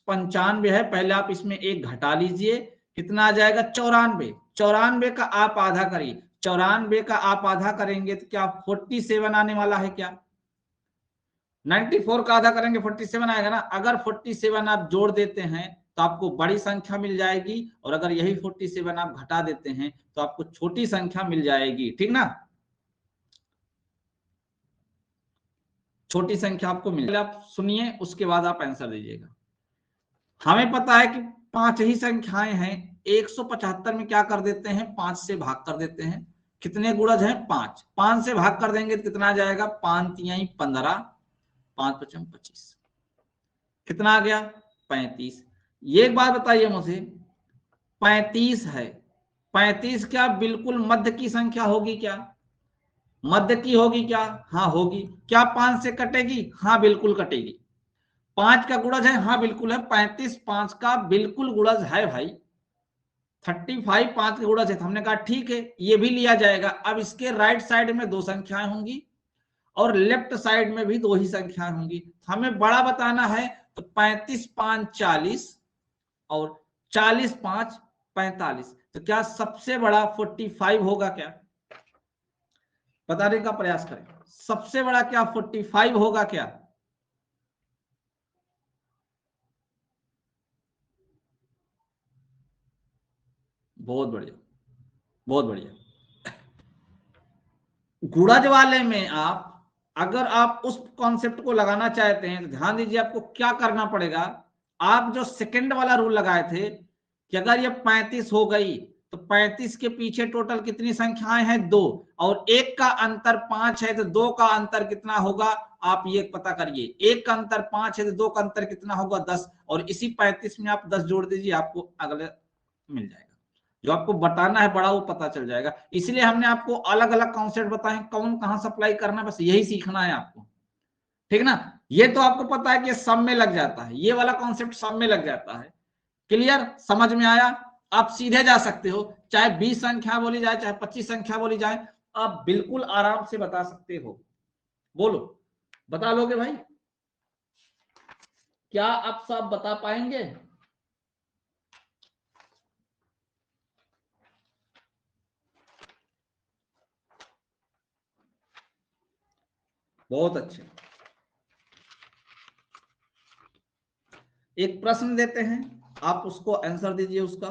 95 है, पहले आप इसमें एक घटा लीजिए, कितना आ जाएगा? 94। 94 का आप आधा करिए, 94 का आप आधा करेंगे तो क्या 47 आने वाला है क्या? 94 का आधा करेंगे 47 आएगा ना। अगर 47 आप जोड़ देते हैं तो आपको बड़ी संख्या मिल जाएगी, और अगर यही 47 आप घटा देते हैं तो आपको छोटी संख्या मिल जाएगी, ठीक ना। छोटी संख्या आपको मिल, आप सुनिए उसके बाद आप आंसर दीजिएगा। हमें पता है कि 5 ही संख्याएं हैं, 175 में क्या कर देते हैं? 5 से भाग कर देते हैं। कितने गुणज हैं? 5। 5 से भाग कर देंगे तो कितना आ जाएगा? 5 तिहाई 15, 5 पचम 25, कितना आ गया? 35। ये एक बात बताइए मुझे, 35 है, 35 क्या बिल्कुल मध्य की संख्या होगी क्या? मध्य की होगी क्या? हाँ होगी। क्या 5 से कटेगी? हाँ बिल्कुल कटेगी। 5 का गुणज है? हाँ बिल्कुल है। 35 5 का बिल्कुल गुणज है भाई। 35 5 का गुणज है, तो हमने कहा ठीक है ये भी लिया जाएगा। अब इसके राइट साइड में 2 संख्याएं होंगी और लेफ्ट साइड में भी 2 ही संख्याएं होंगी। हमें बड़ा बताना है तो 35 5 40 और 40 5 45, तो क्या सबसे बड़ा 45 होगा क्या? बताने का प्रयास करें, सबसे बड़ा क्या 45 होगा क्या? बहुत बढ़िया, बहुत बढ़िया। गुणज वाले में आप, अगर आप उस कॉन्सेप्ट को लगाना चाहते हैं तो ध्यान दीजिए, आपको क्या करना पड़ेगा। आप जो सेकंड वाला रूल लगाए थे कि अगर ये 35 हो गई तो 35 के पीछे टोटल कितनी संख्याएं हैं? 2, और एक का अंतर 5 है तो 2 का अंतर कितना होगा? आप ये पता करिए, एक का अंतर 5 है तो 2 का अंतर कितना होगा? 10, और इसी 35 में आप 10 जोड़ दीजिए, आपको अगले मिल जाएगा। जो आपको बताना है बड़ा वो पता चल जाएगा। इसलिए हमने आपको अलग अलग कॉन्सेप्ट बताए, कौन कहां सप्लाई करना है, बस यही सीखना है आपको, ठीक ना। ये तो आपको पता है कि सब में लग जाता है, ये वाला कॉन्सेप्ट सब में लग जाता है। क्लियर? समझ में आया? आप सीधे जा सकते हो, चाहे 20 संख्या बोली जाए चाहे 25 संख्या बोली जाए, आप बिल्कुल आराम से बता सकते हो। बोलो, बता लोगे भाई? क्या आप सब बता पाएंगे? बहुत अच्छे। एक प्रश्न देते हैं, आप उसको आंसर दीजिए उसका।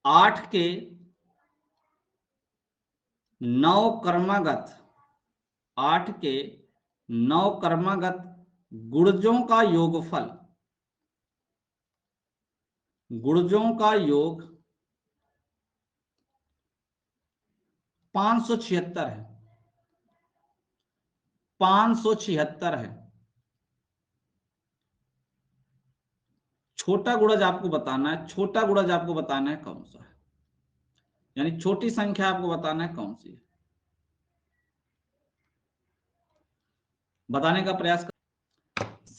8 के 9 क्रमागत, 8 के 9 क्रमागत गुणजों का योगफल, गुणजों का योग 576 है, 576 है। छोटा गुणज आपको बताना है, छोटा गुणज आपको बताना है कौन सा है, यानी छोटी संख्या आपको बताना है कौन सी है। बताने का प्रयास कर।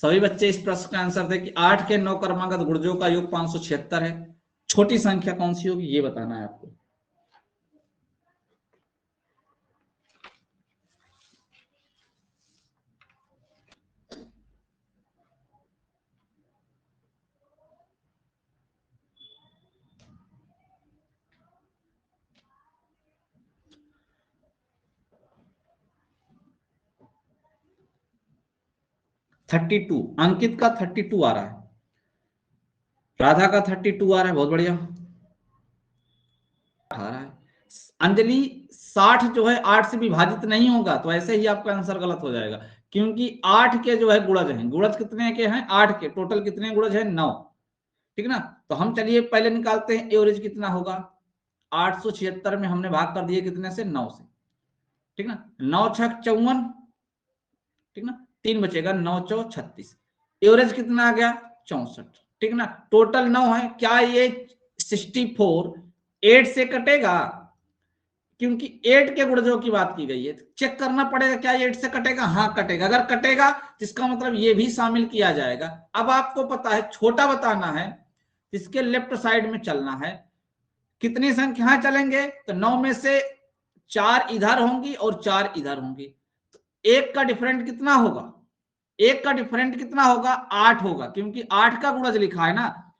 सभी बच्चे इस प्रश्न का आंसर दे कि 8 के 9 क्रमागत गुणजों का योग 576 है, छोटी संख्या कौन सी होगी ये बताना है आपको। थर्टी टू, अंकित का 32 आ रहा है, राधा का 32 आ रहा है, बहुत बढ़िया आ रहा है। अंजलि 60 जो है 8 से विभाजित नहीं होगा, तो ऐसे ही आपका आंसर गलत हो जाएगा, क्योंकि 8 के जो है गुणज हैं, गुणज कितने के हैं? 8 के, टोटल कितने गुणज हैं? 9, ठीक ना। तो हम चलिए पहले निकालते हैं एवरेज कितना होगा। 876 में हमने भाग कर दिए कितने से? 9 से, ठीक ना। 9 छक 54, ठीक ना, 3 बचेगा, 9 चौ 36, एवरेज कितना आ गया? 64, ठीक ना। टोटल 9 है, क्या ये 64 8 से कटेगा? क्योंकि 8 के गुणजों की बात की गई है, चेक करना पड़ेगा क्या 8 से कटेगा? हाँ कटेगा। अगर कटेगा तो इसका मतलब ये भी शामिल किया जाएगा। अब आपको पता है छोटा बताना है, इसके लेफ्ट साइड में चलना है। कितनी संख्याएं चलेंगे? तो 9 में से 4 इधर होंगी और 4 इधर होंगी, तो 1 का डिफरेंट कितना होगा? 1 का डिफरेंट कितना होगा? 8 होगा, क्योंकि 8 का गुणज लिखा है ना।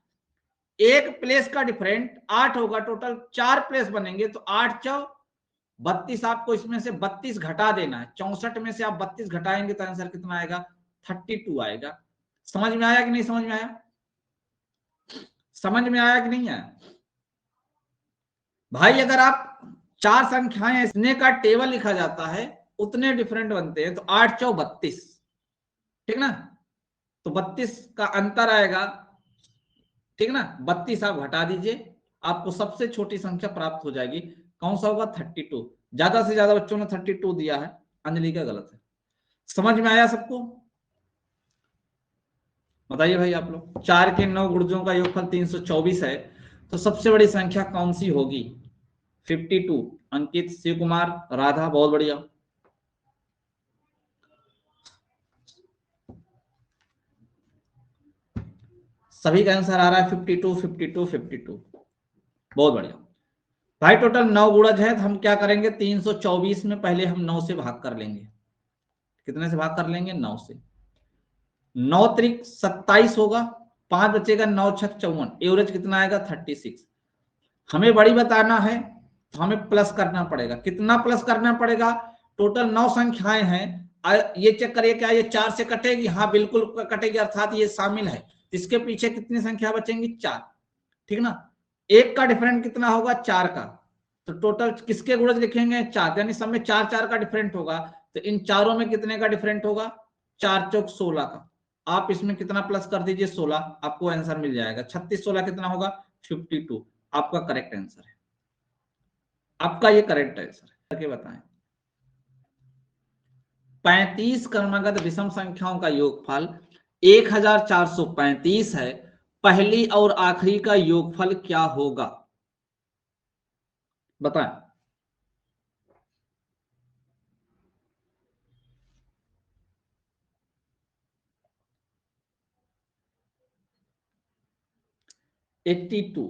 एक प्लेस का डिफरेंट 8 होगा, टोटल 4 प्लेस बनेंगे, तो 8 चौ 32। आपको इसमें से 32 घटा देना है, 64 में से आप 32 घटाएंगे तो आंसर कितना आएगा? 32 आएगा। समझ में आया कि नहीं समझ में आया? समझ में आया कि नहीं आया भाई? अगर आप 4 संख्याएं इसने का टेबल लिखा जाता है, उतने डिफरेंट बनते हैं, तो 8 चौ 32, ठीक ना? तो 32 का अंतर आएगा, ठीक ना? 32 आप घटा दीजिए, आपको सबसे छोटी संख्या प्राप्त हो जाएगी। कौन सा होगा? 32। ज्यादा से ज्यादा बच्चों ने 32 दिया है, अंजलि का गलत है। समझ में आया सबको? बताइए भाई आप लोग। 4 के 9 गुणजों का योगफल 324 है, तो सबसे बड़ी संख्या कौन सी होगी? 52। अंकित, शिव कुमार, राधा, बहुत बढ़िया। सभी का आंसर आ रहा है 52, 52, 52। बहुत बढ़िया भाई। टोटल 9 गुणज है, तो हम क्या करेंगे? 324 में पहले हम 9 से भाग कर लेंगे। कितने से भाग कर लेंगे? 9 से। 9 त्रिक 27 होगा, 5 बचेगा, 9 छक 54, एवरेज कितना आएगा? 36। हमें बड़ी बताना है, तो हमें प्लस करना पड़ेगा। कितना प्लस करना पड़ेगा? टोटल 9 संख्याएं हैं, ये चेक करिए क्या ये 4 से कटेगी? हाँ बिल्कुल कटेगी, अर्थात ये शामिल है। इसके पीछे कितनी संख्या बचेंगी? 4, ठीक ना? 1 का डिफरेंट कितना होगा? 4 का। तो टोटल किसके गुणज लिखेंगे? 4, यानी सब में 4 4 का डिफरेंट होगा, तो इन चारों में कितने का डिफरेंट होगा? 4 चौक 16 का। आप इसमें कितना प्लस कर दीजिए? 16, आपको आंसर मिल जाएगा। 36 16 कितना होगा? 52। आपका करेक्ट आंसर है, आपका ये करेक्ट आंसर है। करके बताएं। 35 क्रमागत विषम संख्याओं का योगफल 1435 है, पहली और आखिरी का योगफल क्या होगा? बताएं। एट्टी टू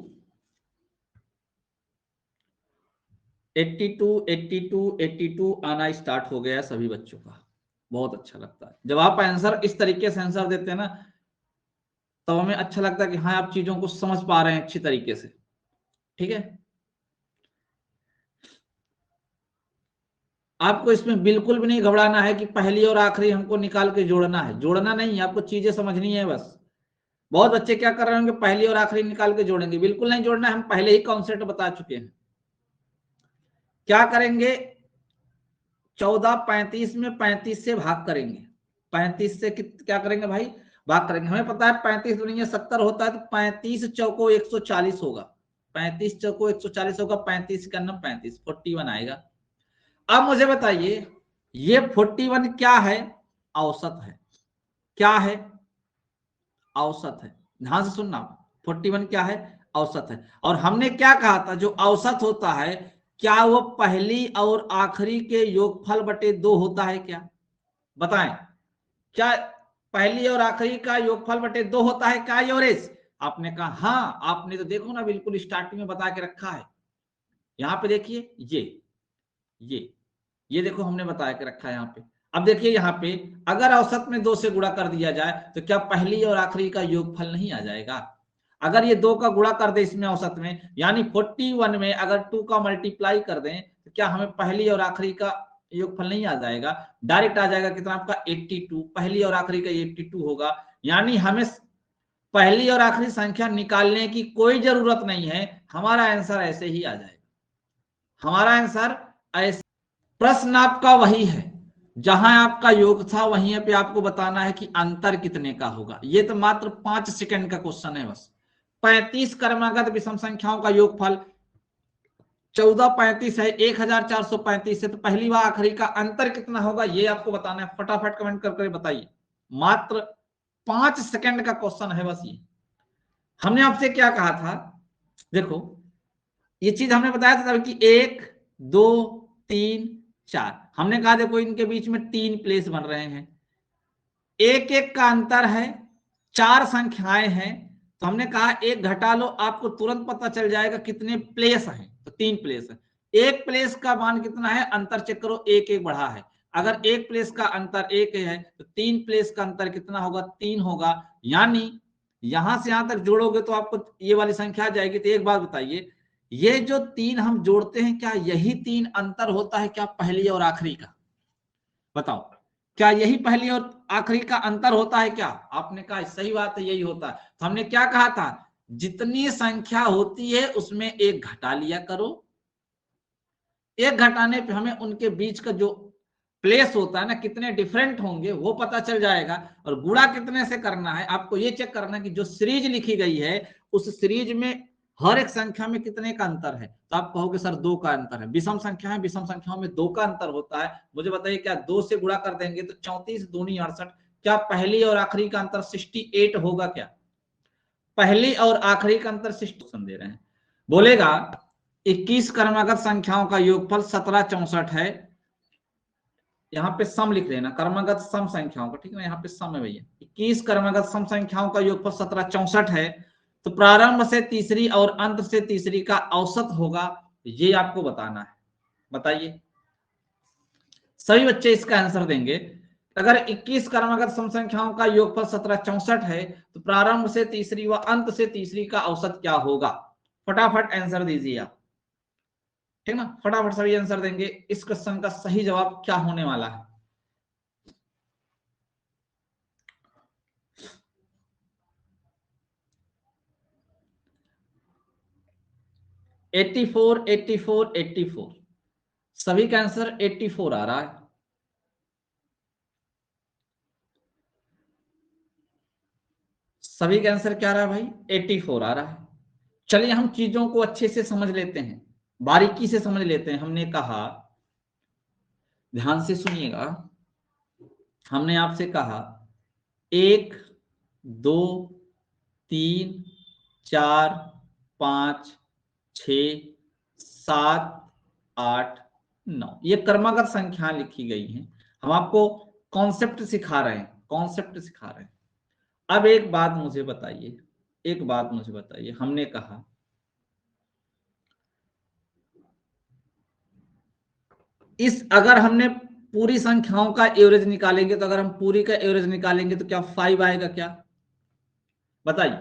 82 82 82 आना स्टार्ट हो गया सभी बच्चों का। बहुत अच्छा लगता है जब आप आंसर इस तरीके से आंसर देते हैं ना, तो हमें अच्छा लगता है कि हाँ आप चीजों को समझ पा रहे हैं अच्छी तरीके से। ठीक है, आपको इसमें बिल्कुल भी नहीं घबराना है कि पहली और आखिरी हमको निकाल के जोड़ना है। जोड़ना नहीं है, आपको चीजें समझनी है बस। बहुत बच्चे क्या कर रहे होंगे? पहली और आखिरी निकाल के जोड़ेंगे। बिल्कुल नहीं जोड़ना है, हम पहले ही कॉन्सेप्ट बता चुके हैं। क्या करेंगे? 14 35 में 35 से भाग करेंगे। 35 से क्या करेंगे भाई? भाग करेंगे। हमें पता है 35 दुनिया 70 होता है, तो 35 चौको 140 होगा। 35 चौको 140 होगा, 35 का नंबर 35, 41 आएगा। अब मुझे बताइए, ये 41 क्या है? औसत है। क्या है? औसत है। ध्यान से सुनना, 41 क्या है? औसत है। और हमने क्या कहा था? जो औसत होता है, क्या वो पहली और आखिरी के योगफल बटे 2 होता है क्या? बताएं, क्या पहली और आखिरी का योगफल बटे 2 होता है क्या एवरेज? आपने कहा हाँ। आपने तो देखो ना, बिल्कुल स्टार्टिंग में बता के रखा है। यहां पे देखिए, ये ये देखो हमने बता के रखा है यहाँ पे। अब देखिए यहाँ पे, अगर औसत में 2 से गुणा कर दिया जाए, तो क्या पहली और आखिरी का योगफल नहीं आ जाएगा? अगर ये 2 का गुणा कर दे इसमें औसत में, यानी 41 में अगर 2 का मल्टीप्लाई कर दें, तो क्या हमें पहली और आखिरी का योगफल नहीं आ जाएगा? डायरेक्ट आ जाएगा। कितना? आपका 82। पहली और आखिरी का 82 होगा, यानी हमें पहली और आखिरी संख्या निकालने की कोई जरूरत नहीं है। हमारा आंसर ऐसे ही आ जाएगा। हमारा आंसर ऐसे। प्रश्न आपका वही है, जहां आपका योग था वहीं पे आपको बताना है कि अंतर कितने का होगा। ये तो मात्र 5 सेकंड का क्वेश्चन है बस। 35 क्रमागत विषम संख्याओं का योगफल 1435 है, 1435 है, तो पहली व आखिरी का अंतर कितना होगा ये आपको बताना है। फटाफट कमेंट करके बताइए। मात्र 5 सेकंड का क्वेश्चन है बस ये। हमने आपसे क्या कहा था? देखो, ये चीज हमने बताया था कि 1 2 3 4, हमने कहा देखो इनके बीच में 3 प्लेस बन रहे हैं, एक एक का अंतर है, 4 संख्याएं हैं, तो हमने कहा एक घटा लो, आपको तुरंत पता चल जाएगा कितने प्लेस हैं। तो 3 प्लेस है। एक प्लेस का मान कितना है, अंतर चेक करो, एक एक बढ़ा है। अगर एक प्लेस का अंतर एक है तो 3 प्लेस का अंतर कितना होगा, 3 होगा। यानी यहां से यहां तक जोड़ोगे तो आपको ये वाली संख्या आ जाएगी। तो एक बात बताइए, ये जो 3 हम जोड़ते हैं, क्या यही 3 अंतर होता है क्या पहली और आखिरी का? बताओ, क्या यही पहली और आखिरी का अंतर होता है क्या? आपने कहा सही बात है, यही होता है। तो हमने क्या कहा था, जितनी संख्या होती है उसमें एक घटा लिया करो। एक घटाने पे हमें उनके बीच का जो प्लेस होता है ना, कितने डिफरेंट होंगे वो पता चल जाएगा। और गुणा कितने से करना है, आपको ये चेक करना है कि जो सीरीज लिखी गई है उस सीरीज में हर एक संख्या में कितने का अंतर है। तो आप कहोगे सर 2 का अंतर है। विषम संख्या है, विषम संख्याओं में 2 का अंतर होता है। मुझे बताइए, क्या 2 से गुणा कर देंगे तो 34 दूनी 68, क्या पहली और आखिरी का अंतर 68 होगा क्या? पहली और आखिरी का अंतर 60 दे रहे हैं। बोलेगा 21 क्रमागत संख्याओं का योगफल 1764 है। यहाँ पे सम लिख लेना, क्रमागत सम संख्याओं का, ठीक है ना, यहाँ पे सम है भैया। 21 क्रमागत सम संख्याओं का योगफल 1764 है। तो प्रारंभ से तीसरी और अंत से तीसरी का औसत होगा, ये आपको बताना है। बताइए, सभी बच्चे इसका आंसर देंगे। अगर 21 क्रमागत सम संख्याओं का योगफल 1764 है तो प्रारंभ से तीसरी व अंत से तीसरी का औसत क्या होगा? फटाफट आंसर दीजिए आप, ठीक ना, फटाफट सभी आंसर देंगे। इस क्वेश्चन का सही जवाब क्या होने वाला है? एट्टी फोर, 84, 84, सभी का आंसर 84 आ रहा है। सभी का आंसर क्या आ रहा है भाई? 84 आ रहा है। चलिए हम चीजों को अच्छे से समझ लेते हैं, बारीकी से समझ लेते हैं। हमने कहा, ध्यान से सुनिएगा, हमने आपसे कहा 1, 2, 3, 4, 5, 6, 7, 8, 9, ये क्रमागत संख्या लिखी गई हैं। हम आपको कॉन्सेप्ट सिखा रहे हैं, कॉन्सेप्ट सिखा रहे हैं। अब एक बात मुझे बताइए, एक बात मुझे बताइए, हमने कहा इस, अगर हमने पूरी संख्याओं का एवरेज निकालेंगे, तो अगर हम पूरी का एवरेज निकालेंगे तो क्या 5 आएगा क्या? बताइए,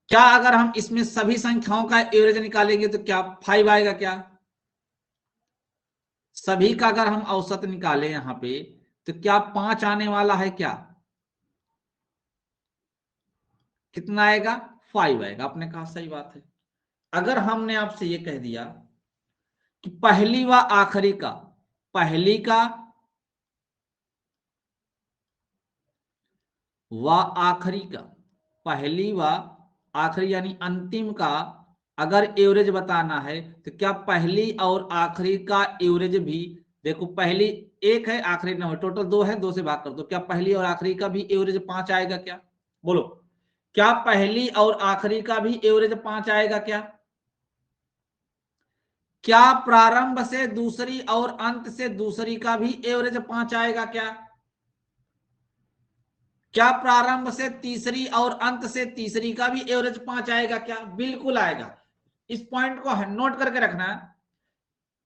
क्या अगर हम इसमें सभी संख्याओं का एवरेज निकालेंगे तो क्या 5 आएगा क्या? सभी का अगर हम औसत निकालें यहां पे तो क्या 5 आने वाला है क्या? कितना आएगा? 5 आएगा। आपने कहा सही बात है। अगर हमने आपसे ये कह दिया कि पहली व आखिरी का, पहली का व आखिरी का, पहली व आखिरी यानी अंतिम का अगर एवरेज बताना है तो क्या पहली और आखिरी का एवरेज भी, देखो पहली 1 है, आखिरी 9 है, टोटल 2 है, 2 से भाग कर दो, क्या पहली और आखिरी का भी एवरेज 5 आएगा क्या? बोलो, क्या पहली और आखिरी का भी एवरेज 5 आएगा क्या? क्या प्रारंभ से दूसरी और अंत से दूसरी का भी एवरेज 5 आएगा क्या? क्या प्रारंभ से तीसरी और अंत से तीसरी का भी एवरेज 5 आएगा क्या? बिल्कुल आएगा। इस पॉइंट को नोट करके रखना है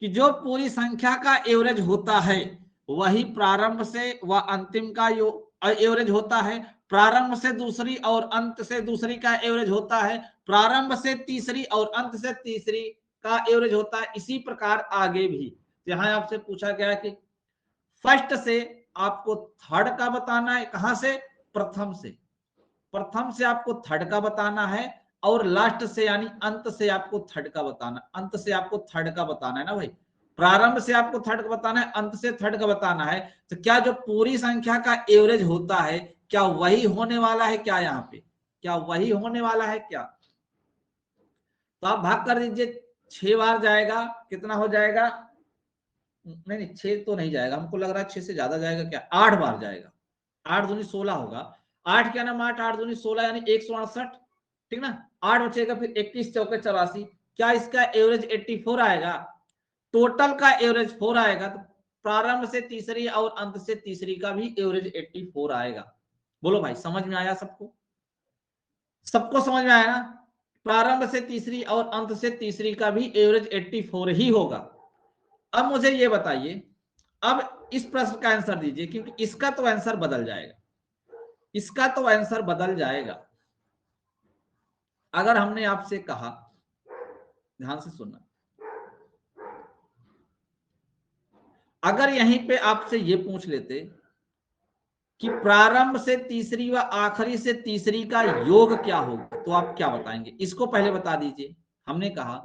कि जो पूरी संख्या का एवरेज होता है वही प्रारंभ से व अंतिम का एवरेज होता है। प्रारंभ से दूसरी और अंत से दूसरी का एवरेज होता है। प्रारंभ से तीसरी और अंत से तीसरी का एवरेज होता है। इसी प्रकार आगे भी यहां आपसे पूछा गया कि फर्स्ट से आपको थर्ड का बताना है, कहां से? प्रथम से। प्रथम से आपको थर्ड का बताना है और लास्ट से यानी अंत से आपको थर्ड का बताना, अंत से आपको थर्ड का बताना है ना भाई। प्रारंभ से आपको थर्ड का बताना है, अंत से थर्ड का बताना है। तो क्या जो पूरी संख्या का एवरेज होता है क्या वही होने वाला है क्या? यहाँ पे क्या वही होने वाला है क्या? तो आप भाग कर दीजिए, 6 बार जाएगा, कितना हो जाएगा? नहीं नहीं, 6 तो नहीं जाएगा, हमको लग रहा है 6 से ज्यादा जाएगा क्या, 8 बार जाएगा। 8 दूनी 16 होगा। 8 क्या नाम, 8 8 दूनी 16 यानी 168, ठीक ना। 8 बचेगा, फिर 21 चौके 84, क्या इसका एवरेज 84 आएगा? टोटल का एवरेज 4 आएगा। तो प्रारंभ से तीसरी और अंत से तीसरी का भी एवरेज 84 आएगा। बोलो भाई, समझ में आया सबको? सबको समझ में आया ना? प्रारंभ से तीसरी और अंत से तीसरी का भी एवरेज 84 ही होगा। अब मुझे ये बताइए, अब इस प्रश्न का आंसर दीजिए, क्योंकि इसका तो आंसर बदल जाएगा, इसका तो आंसर बदल जाएगा। अगर हमने आपसे कहा, ध्यान से सुनना, अगर यहीं पे आपसे ये पूछ लेते कि प्रारंभ से तीसरी व आखिरी से तीसरी का योग क्या होगा, तो आप क्या बताएंगे? इसको पहले बता दीजिए। हमने कहा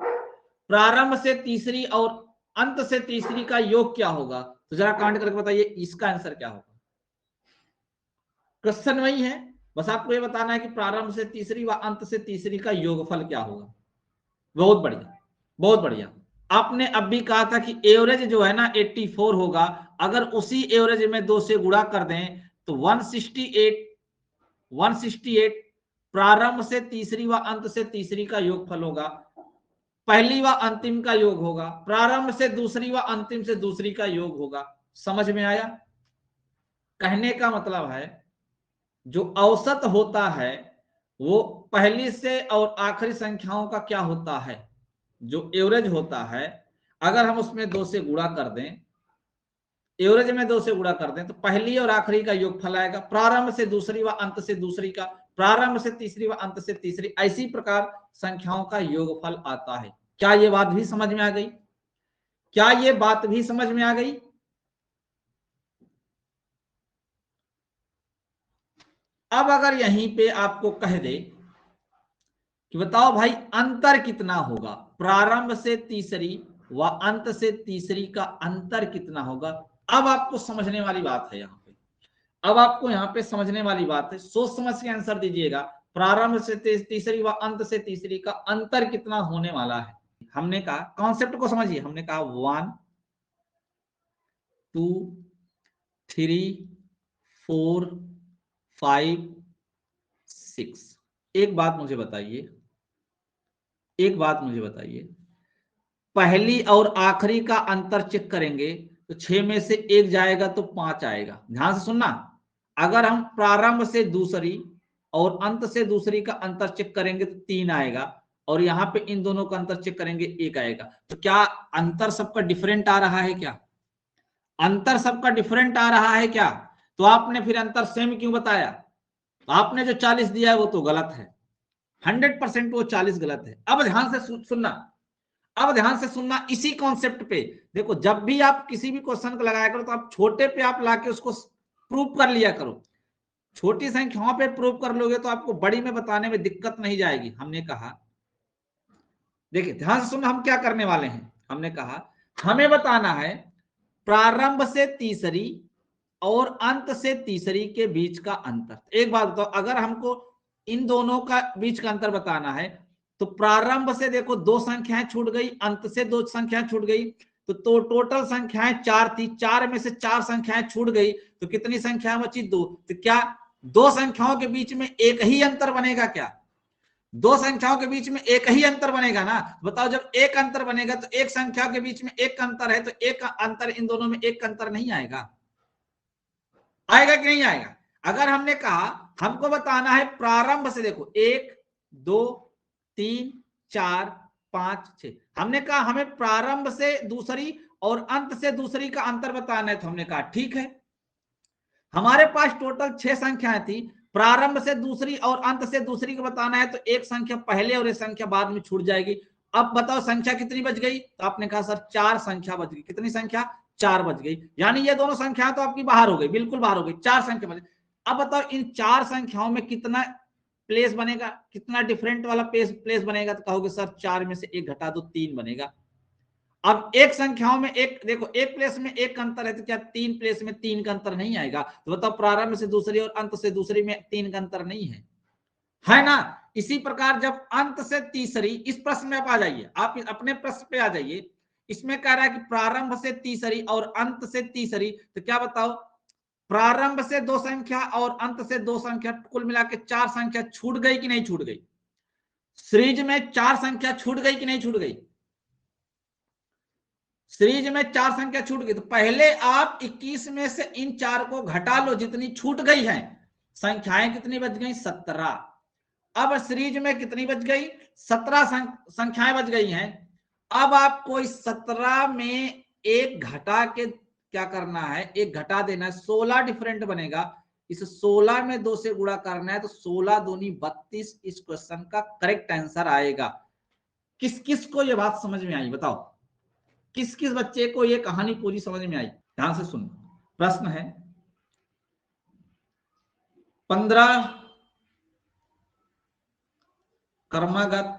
प्रारंभ से तीसरी और अंत से तीसरी का योग क्या होगा, तो जरा काउंट करके बताइए इसका आंसर क्या होगा। क्वेश्चन वही है, बस आपको ये बताना है कि प्रारंभ से तीसरी व अंत से तीसरी का योगफल क्या होगा। बहुत बढ़िया, बहुत बढ़िया। आपने अब भी कहा था कि एवरेज जो है ना 84 होगा, अगर उसी एवरेज में 2 से गुणा कर दें तो 168 प्रारंभ से तीसरी व अंत से तीसरी का योगफल होगा, पहली व अंतिम का योग होगा, प्रारंभ से दूसरी व अंतिम से दूसरी का योग होगा। समझ में आया? कहने का मतलब है जो औसत होता है वो पहली से और आखिरी संख्याओं का क्या होता है, जो एवरेज होता है, अगर हम उसमें 2 से गुणा कर दें, एवरेज में 2 से गुणा कर दें तो पहली और आखिरी का योगफल आएगा, प्रारंभ से दूसरी व अंत से दूसरी का, प्रारंभ से तीसरी व अंत से तीसरी, ऐसी प्रकार संख्याओं का योगफल आता है। क्या ये बात भी समझ में आ गई? क्या ये बात भी समझ में आ गई? अब अगर यहीं पे आपको कह दे कि बताओ भाई अंतर कितना होगा, प्रारंभ से तीसरी व अंत से तीसरी का अंतर कितना होगा, अब आपको समझने वाली बात है यहाँ पे, अब आपको यहाँ पे समझने वाली बात है, सोच समझ के आंसर दीजिएगा। प्रारंभ से तीसरी व अंत से तीसरी का अंतर कितना होने वाला है। हमने कहा, कॉन्सेप्ट को समझिए, हमने कहा 1 2 3 4 5 6। एक बात मुझे बताइए, एक बात मुझे बताइए, पहली और आखिरी का अंतर चेक करेंगे तो 6 में से 1 जाएगा तो 5 आएगा। ध्यान से सुनना, अगर हम प्रारंभ से दूसरी और अंत से दूसरी का अंतर चेक करेंगे तो 3 आएगा, और यहाँ पे इन दोनों का अंतर चेक करेंगे 1 आएगा। तो क्या अंतर सबका डिफरेंट आ रहा है? क्या अंतर सबका डिफरेंट आ रहा है क्या? तो आपने फिर अंतर सेम क्यों बताया? आपने जो 40 दिया है वो तो गलत है, 100% वो 40 गलत है। अब ध्यान से सुनना, अब ध्यान से सुनना, इसी कॉन्सेप्ट पे देखो, जब भी आप किसी भी क्वेश्चन को लगाया करो तो आप छोटे पे आप लाके उसको प्रूव कर लिया करो। छोटी संख्याओं पे प्रूव कर लोगे तो आपको बड़ी में बताने में दिक्कत नहीं जाएगी। हमने कहा, देखिए ध्यान से सुनना, हम क्या करने वाले हैं। हमने कहा हमें बताना है प्रारंभ से तीसरी और अंत से तीसरी के बीच का अंतर। एक बात बताओ, अगर हमको इन दोनों का बीच का अंतर बताना है तो प्रारंभ से देखो 2 संख्याएं छूट गई, अंत से 2 संख्याएं छूट गई, तो टोटल संख्याएं 4 थी, 4 में से 4 संख्याएं छूट गई तो कितनी संख्या बची? 2। तो क्या 2 संख्याओं के बीच में एक ही अंतर बनेगा? क्या 2 संख्याओं के बीच में एक ही अंतर बनेगा ना? बताओ, जब एक अंतर बनेगा तो एक संख्या के बीच में एक अंतर है, तो एक अंतर, इन दोनों में एक अंतर नहीं आएगा? आएगा कि नहीं आएगा? अगर हमने कहा हमको बताना है प्रारंभ से, देखो 1 2 3 4 5 6, हमने कहा हमें प्रारंभ से दूसरी और अंत से दूसरी का अंतर बताना है, तो हमने कहा ठीक है, हमारे पास टोटल 6 संख्याएं थी, प्रारंभ से दूसरी और अंत से दूसरी को बताना है तो एक संख्या पहले और एक संख्या बाद में छूट जाएगी। अब बताओ संख्या कितनी बच गई? तो आपने कहा सर 4 संख्या बच गई। कितनी संख्या? 4 बच गई, यानी ये दोनों संख्या तो आपकी बाहर हो गई, बिल्कुल बाहर हो गई, 4 संख्या बच गई। अब बताओ इन 4 संख्याओं में कितना प्लेस बनेगा, कितना डिफरेंट वाला प्लेस बनेगा? तो कहोगे सर 4 में से 1 घटा दो, 3 बनेगा। अब एक संख्याओं में एक, देखो एक प्लेस में एक अंतर है तो क्या 3 प्लेस में 3 का अंतर नहीं आएगा? तो बताओ प्रारंभ से दूसरी और अंत से दूसरी में 3 का अंतर नहीं है ना? इसी प्रकार जब अंत से तीसरी, इस प्रश्न में आप आ जाइए, आप अपने प्रश्न पे आ जाइए। इसमें कह रहा है कि प्रारंभ से तीसरी और अंत से तीसरी, तो क्या बताओ, प्रारंभ से 2 संख्या और अंत से 2 संख्या, कुल मिला के 4 संख्या छूट गई कि नहीं छूट गई? सीरीज में 4 संख्या छूट गई कि नहीं छूट गई? सीरीज में 4 संख्या छूट गई, तो पहले आप 21 में से इन 4 को घटा लो, जितनी छूट गई हैं संख्याएं कितनी बच गई? 17। अब सीरीज में कितनी बच गई? 17 संख्याएं बच गई हैं। अब आपको इस 17 में एक घटा के क्या करना है, एक घटा देना है, 16 डिफरेंट बनेगा, इस 16 में 2 से गुणा करना है, तो 16 दूनी 32 इस क्वेश्चन का करेक्ट आंसर आएगा। किस किस को ये बात समझ में आई बताओ, किस किस बच्चे को ये कहानी पूरी समझ में आई? ध्यान से सुन, प्रश्न है 15 क्रमागत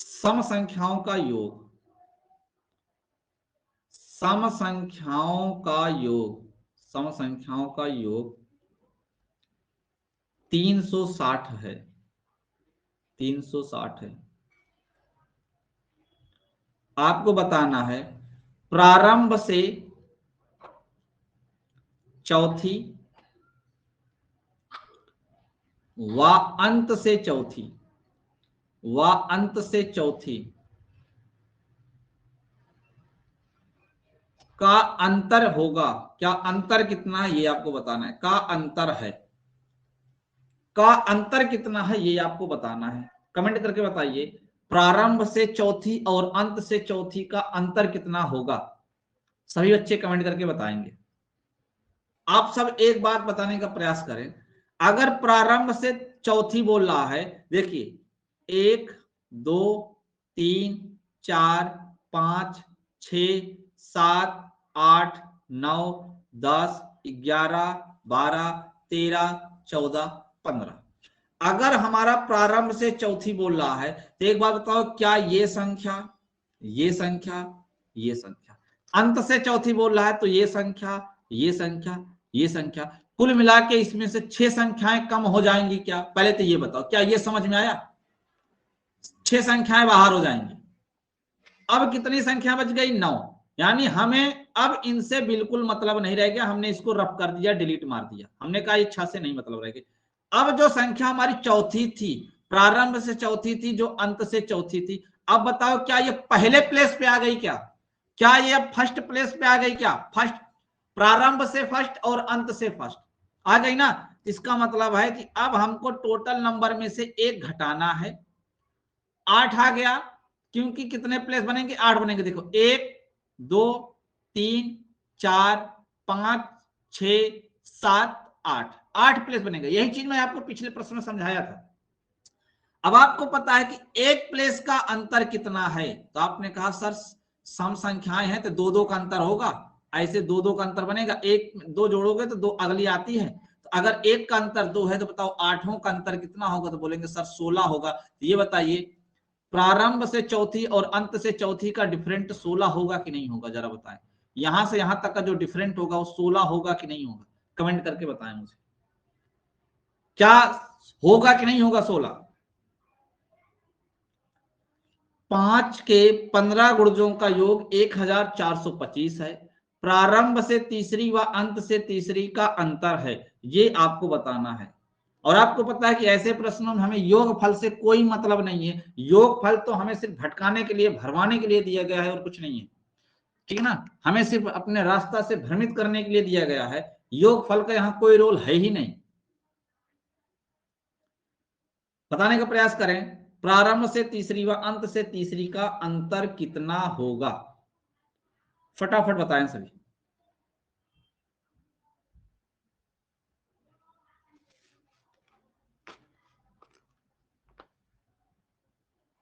सम संख्याओं का योग, सम संख्याओं का योग, सम संख्याओं का योग 360 है, 360 है। आपको बताना है प्रारंभ से चौथी व अंत से चौथी, व अंत से चौथी का अंतर होगा, क्या अंतर कितना है ये आपको बताना है, का अंतर है, का अंतर कितना है ये आपको बताना है। कमेंट करके बताइए प्रारंभ से चौथी और अंत से चौथी का अंतर कितना होगा, सभी बच्चे कमेंट करके बताएंगे। आप सब एक बात बताने का प्रयास करें, अगर प्रारंभ से चौथी बोल रहा है, देखिए 1 2 3 4 5 6 7 8 9 10 11 12 13 14 15, अगर हमारा प्रारंभ से चौथी बोल रहा है तो एक बात बताओ, क्या ये संख्या, ये संख्या, ये संख्या, अंत से चौथी बोल रहा है तो ये संख्या, ये संख्या, ये संख्या, कुल मिला के इसमें से 6 संख्याएं कम हो जाएंगी क्या? पहले तो ये बताओ, क्या ये समझ में आया? 6 संख्याएं बाहर हो जाएंगी। अब कितनी संख्या बच गई? 9, यानी हमें अब इनसे बिल्कुल मतलब नहीं रह गया, हमने इसको रफ कर दिया, डिलीट मार दिया, हमने कहा इच्छा से नहीं मतलब रह गया। अब जो संख्या हमारी चौथी थी, प्रारंभ से चौथी थी, जो अंत से चौथी थी, अब बताओ क्या ये पहले प्लेस पे आ गई क्या? क्या ये अब फर्स्ट प्लेस पे आ गई क्या? फर्स्ट, प्रारंभ से फर्स्ट और अंत से फर्स्ट आ गई ना। इसका मतलब है कि अब हमको टोटल नंबर में से 1 घटाना है, 8 आ गया, क्योंकि कितने प्लेस बनेंगे? 8 बनेंगे। देखो 1 2 3 4 5 6 7 8, 8 प्लेस बनेगा। यही चीज मैं आपको पिछले प्रश्न में समझाया था। अब आपको पता है कि एक प्लेस का अंतर कितना है, तो आपने कहा सर सम संख्याएं हैं तो 2-2 का अंतर होगा, ऐसे 2-2 का अंतर बनेगा, 1-2 जोड़ोगे तो 2 अगली आती है, तो अगर 1 का अंतर 2 है तो बताओ 8 का अंतर कितना होगा? तो बोलेंगे सर 16 होगा। तो ये बताइए प्रारंभ से चौथी और अंत से चौथी का डिफरेंट 16 होगा कि नहीं होगा? जरा बताएं, यहां से यहां तक का जो डिफरेंट होगा वो 16 होगा कि नहीं होगा? कमेंट करके बताएं मुझे, क्या होगा कि नहीं होगा 16? 5 के 15 गुणजों का योग 1425 है, प्रारंभ से तीसरी व अंत से तीसरी का अंतर है, ये आपको बताना है। और आपको पता है कि ऐसे प्रश्नों में हमें योग फल से कोई मतलब नहीं है, योग फल तो हमें सिर्फ भटकाने के लिए, भरमाने के लिए दिया गया है और कुछ नहीं है, ठीक है ना। हमें सिर्फ अपने रास्ता से भ्रमित करने के लिए दिया गया है, योग फल का यहाँ कोई रोल है ही नहीं। बताने का प्रयास करें, प्रारंभ से तीसरी व अंत से तीसरी का अंतर कितना होगा? फटाफट बताएं सभी।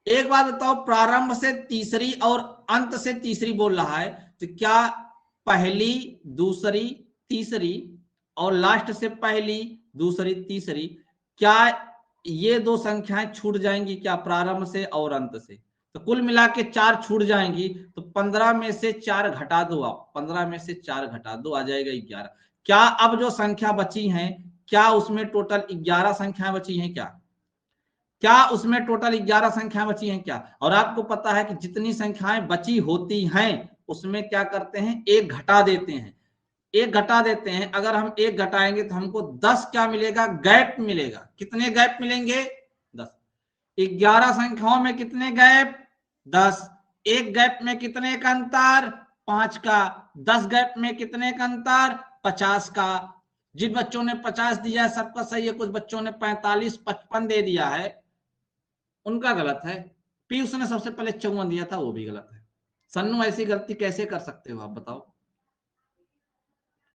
एक बात बताओ, प्रारंभ से तीसरी और अंत से तीसरी बोल रहा है, तो क्या पहली दूसरी तीसरी और लास्ट से पहली दूसरी तीसरी, क्या ये 2 संख्याएं छूट जाएंगी क्या प्रारंभ से और अंत से? तो कुल मिला के 4 छूट जाएंगी, तो 15 में से 4 घटा दो आप, 15 में से 4 घटा दो, आ जाएगा 11। क्या अब जो संख्या बची हैं, क्या उसमें टोटल 11 संख्याएं बची हैं क्या? क्या उसमें टोटल 11 संख्याएं बची हैं क्या? और आपको पता है कि जितनी संख्याएं बची होती हैं उसमें क्या करते हैं? 1 घटा देते हैं, 1 घटा देते हैं। अगर हम 1 घटाएंगे तो हमको 10 क्या मिलेगा? गैप मिलेगा। कितने गैप मिलेंगे? 10। 11 संख्याओं में कितने गैप? 10। एक गैप में कितने का अंतर? 5 का। 10 गैप में कितने का अंतर? 50 का। जिन बच्चों ने 50 दिया है सबका सही है, कुछ बच्चों ने 45 55 दे दिया है, उनका गलत है। पी उसने सबसे पहले 54 दिया था, वो भी गलत है। सन्नू ऐसी गलती कैसे कर सकते हो आप बताओ।